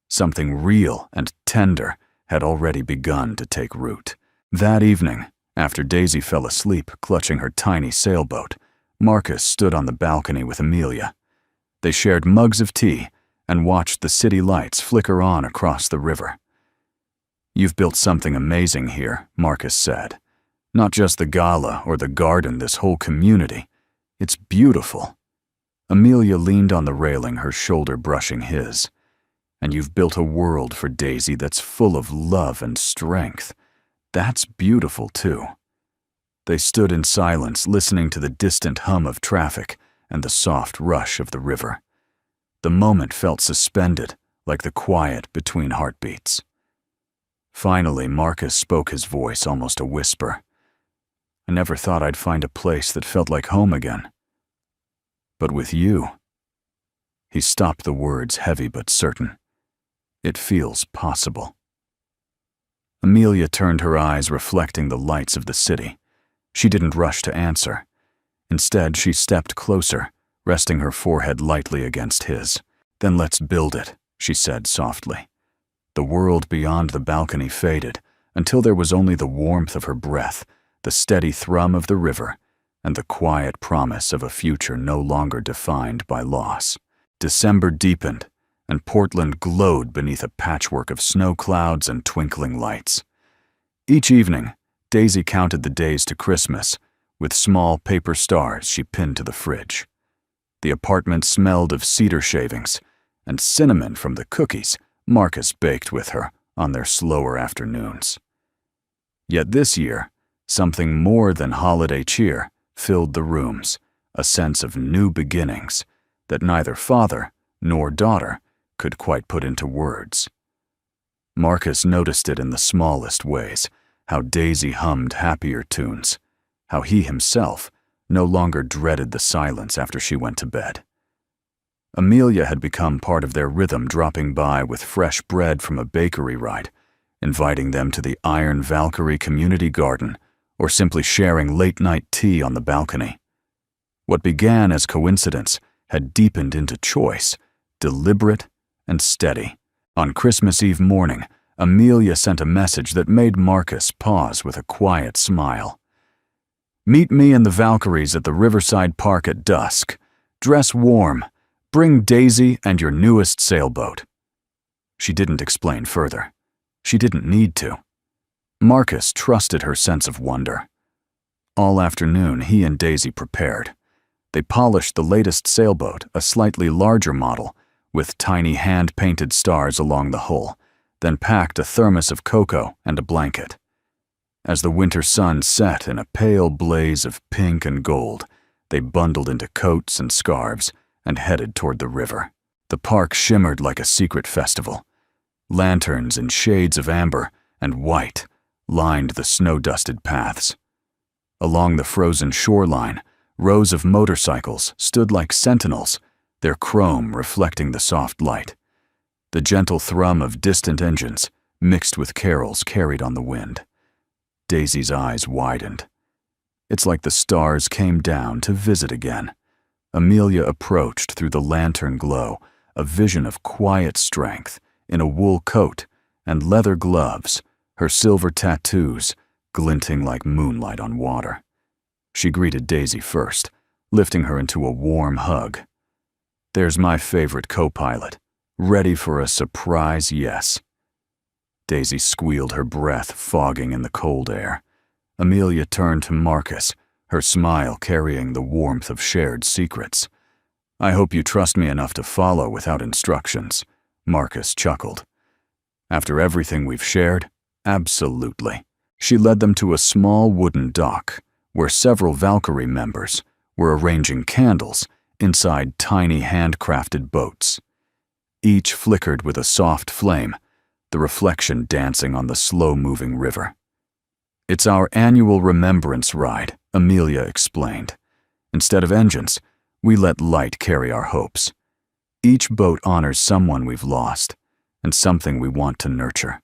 Something real and tender had already begun to take root. That evening, After Daisy fell asleep, clutching her tiny sailboat, Marcus stood on the balcony with Amelia. They shared mugs of tea and watched the city lights flicker on across the river. "You've built something amazing here," Marcus said. "Not just the gala or the garden, this whole community. It's beautiful." Amelia leaned on the railing, her shoulder brushing his. "And you've built a world for Daisy that's full of love and strength. That's beautiful, too." They stood in silence, listening to the distant hum of traffic and the soft rush of the river. The moment felt suspended, like the quiet between heartbeats. Finally, Marcus spoke, his voice almost a whisper. "I never thought I'd find a place that felt like home again. But with you..." He stopped the words, heavy but certain. "It feels possible." Amelia turned her eyes, reflecting the lights of the city. She didn't rush to answer. Instead, she stepped closer, resting her forehead lightly against his. "Then let's build it," she said softly. The world beyond the balcony faded, until there was only the warmth of her breath, the steady thrum of the river, and the quiet promise of a future no longer defined by loss. December deepened, and Portland glowed beneath a patchwork of snow clouds and twinkling lights. Each evening, Daisy counted the days to Christmas, with small paper stars she pinned to the fridge. The apartment smelled of cedar shavings and cinnamon from the cookies Marcus baked with her on their slower afternoons. Yet this year, something more than holiday cheer filled the rooms, a sense of new beginnings that neither father nor daughter could quite put into words. Marcus noticed it in the smallest ways, how Daisy hummed happier tunes, how he himself no longer dreaded the silence after she went to bed. Amelia had become part of their rhythm, dropping by with fresh bread from a bakery ride, inviting them to the Iron Valkyrie community garden, or simply sharing late-night tea on the balcony. What began as coincidence had deepened into choice, deliberate and steady. On Christmas Eve morning, Amelia sent a message that made Marcus pause with a quiet smile. "Meet me and the Valkyries at the Riverside Park at dusk. Dress warm. Bring Daisy and your newest sailboat." She didn't explain further. She didn't need to. Marcus trusted her sense of wonder. All afternoon, he and Daisy prepared. They polished the latest sailboat, a slightly larger model, with tiny hand-painted stars along the hull, then packed a thermos of cocoa and a blanket. As the winter sun set in a pale blaze of pink and gold, they bundled into coats and scarves and headed toward the river. The park shimmered like a secret festival. Lanterns in shades of amber and white lined the snow-dusted paths. Along the frozen shoreline, rows of motorcycles stood like sentinels, their chrome reflecting the soft light. The gentle thrum of distant engines mixed with carols carried on the wind. Daisy's eyes widened. It's like the stars came down to visit again. Amelia approached through the lantern glow, a vision of quiet strength in a wool coat and leather gloves, her silver tattoos glinting like moonlight on water. She greeted Daisy first, lifting her into a warm hug. "There's my favorite co-pilot, ready for a surprise yes." Daisy squealed, her breath fogging in the cold air. Amelia turned to Marcus, her smile carrying the warmth of shared secrets. "I hope you trust me enough to follow without instructions," Marcus chuckled. "After everything we've shared, absolutely." She led them to a small wooden dock, where several Valkyrie members were arranging candles inside tiny handcrafted boats. Each flickered with a soft flame, the reflection dancing on the slow-moving river. "It's our annual remembrance ride," Amelia explained. "Instead of engines, we let light carry our hopes. Each boat honors someone we've lost and something we want to nurture."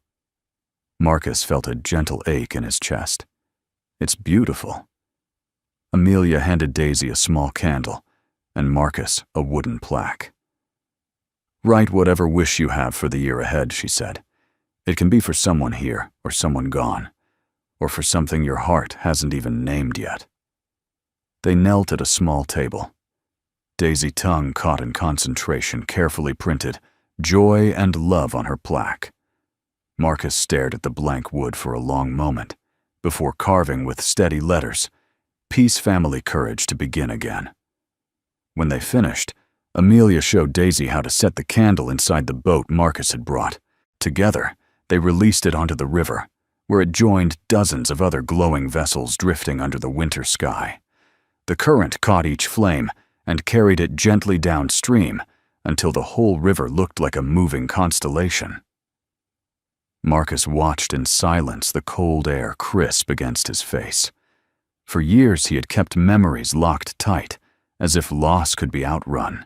Marcus felt a gentle ache in his chest. "It's beautiful." Amelia handed Daisy a small candle, and Marcus a wooden plaque. "Write whatever wish you have for the year ahead," she said. "It can be for someone here or someone gone. or for something your heart hasn't even named yet. They knelt at a small table. Daisy tongue caught in concentration, carefully printed, "Joy and love" on her plaque. Marcus stared at the blank wood for a long moment, before carving with steady letters, "Peace, family, courage to begin again." When they finished, Amelia showed Daisy how to set the candle inside the boat Marcus had brought. Together, they released it onto the river, where it joined dozens of other glowing vessels drifting under the winter sky. The current caught each flame and carried it gently downstream until the whole river looked like a moving constellation. Marcus watched in silence, the cold air crisp against his face. For years he had kept memories locked tight, as if loss could be outrun.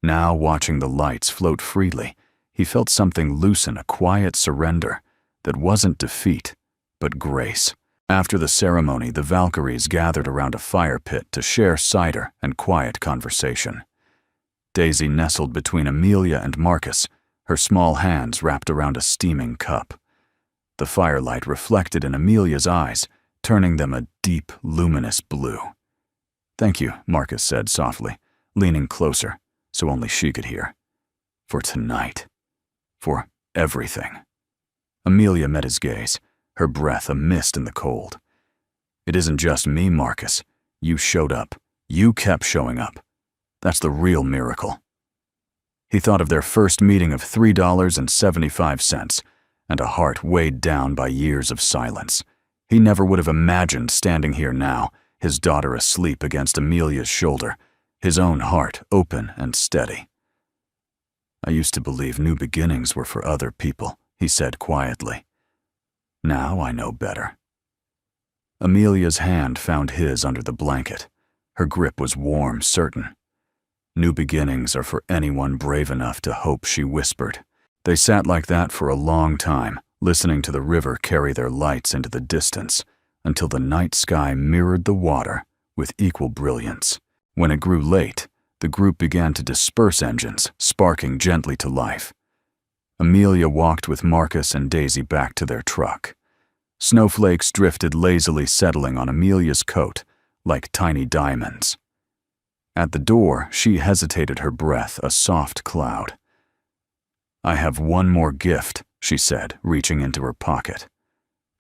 Now, watching the lights float freely, he felt something loosen, a quiet surrender that wasn't defeat, but grace. After the ceremony, the Valkyries gathered around a fire pit to share cider and quiet conversation. Daisy nestled between Amelia and Marcus, her small hands wrapped around a steaming cup. The firelight reflected in Amelia's eyes, turning them a deep, luminous blue. "Thank you," Marcus said softly, leaning closer so only she could hear. "For tonight. For everything." Amelia met his gaze, her breath a mist in the cold. "It isn't just me, Marcus. You showed up. You kept showing up. That's the real miracle." He thought of their first meeting of $3.75 and a heart weighed down by years of silence. He never would have imagined standing here now, his daughter asleep against Amelia's shoulder, his own heart open and steady. "I used to believe new beginnings were for other people," he said quietly. "Now I know better." Amelia's hand found his under the blanket. Her grip was warm, certain. "New beginnings are for anyone brave enough to hope," she whispered. They sat like that for a long time, listening to the river carry their lights into the distance, until the night sky mirrored the water with equal brilliance. When it grew late, the group began to disperse, engines sparking gently to life. Amelia walked with Marcus and Daisy back to their truck. Snowflakes drifted lazily, settling on Amelia's coat like tiny diamonds. At the door, she hesitated, her breath a soft cloud. "I have one more gift," she said, reaching into her pocket.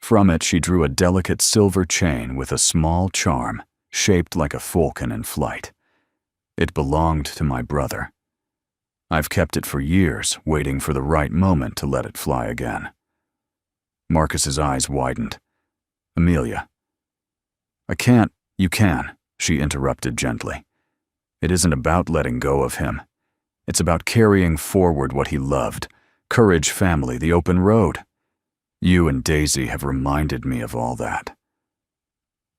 From it, she drew a delicate silver chain with a small charm, shaped like a falcon in flight. "It belonged to my brother. I've kept it for years, waiting for the right moment to let it fly again." Marcus's eyes widened. "Amelia." "I can't." "You can," she interrupted gently. "It isn't about letting go of him. It's about carrying forward what he loved. Courage, family, the open road. You and Daisy have reminded me of all that."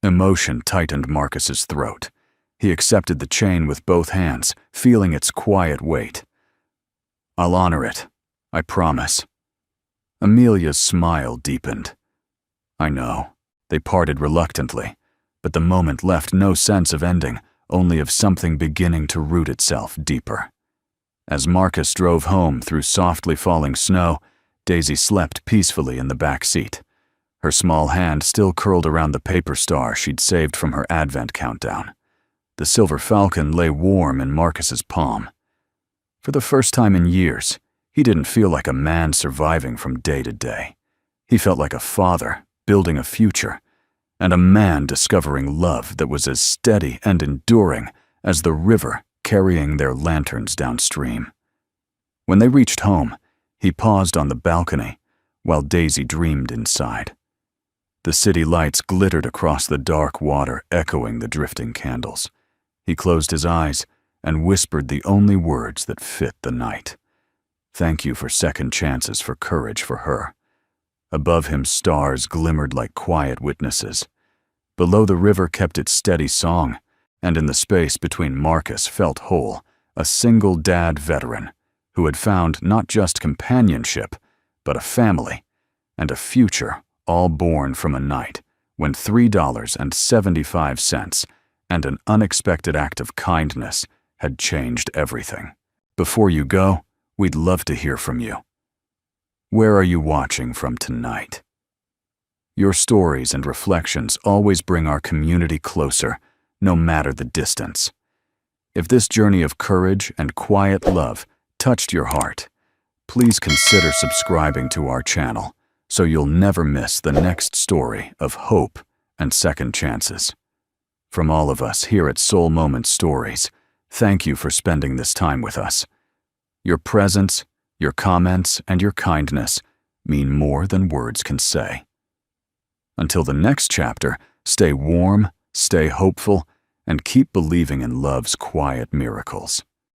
Emotion tightened Marcus's throat. He accepted the chain with both hands, feeling its quiet weight. "I'll honor it. I promise." Amelia's smile deepened. "I know." They parted reluctantly, but the moment left no sense of ending, only of something beginning to root itself deeper. As Marcus drove home through softly falling snow, Daisy slept peacefully in the back seat. Her small hand still curled around the paper star she'd saved from her Advent countdown. The silver falcon lay warm in Marcus's palm. For the first time in years, he didn't feel like a man surviving from day to day. He felt like a father building a future, and a man discovering love that was as steady and enduring as the river carrying their lanterns downstream. When they reached home, he paused on the balcony while Daisy dreamed inside. The city lights glittered across the dark water, echoing the drifting candles. He closed his eyes and whispered the only words that fit the night. "Thank you for second chances, for courage for her." Above him, stars glimmered like quiet witnesses. Below, the river kept its steady song, and in the space between Marcus felt whole, a single-dad veteran who had found not just companionship, but a family and a future, all born from a night when $3.75 and an unexpected act of kindness had changed everything. "Before you go, we'd love to hear from you. Where are you watching from tonight?" Your stories and reflections always bring our community closer, no matter the distance. If this journey of courage and quiet love touched your heart, please consider subscribing to our channel so you'll never miss the next story of hope and second chances. From all of us here at Soul Moment Stories, thank you for spending this time with us. Your presence, your comments, and your kindness mean more than words can say. Until the next chapter, stay warm, stay hopeful, and keep believing in love's quiet miracles.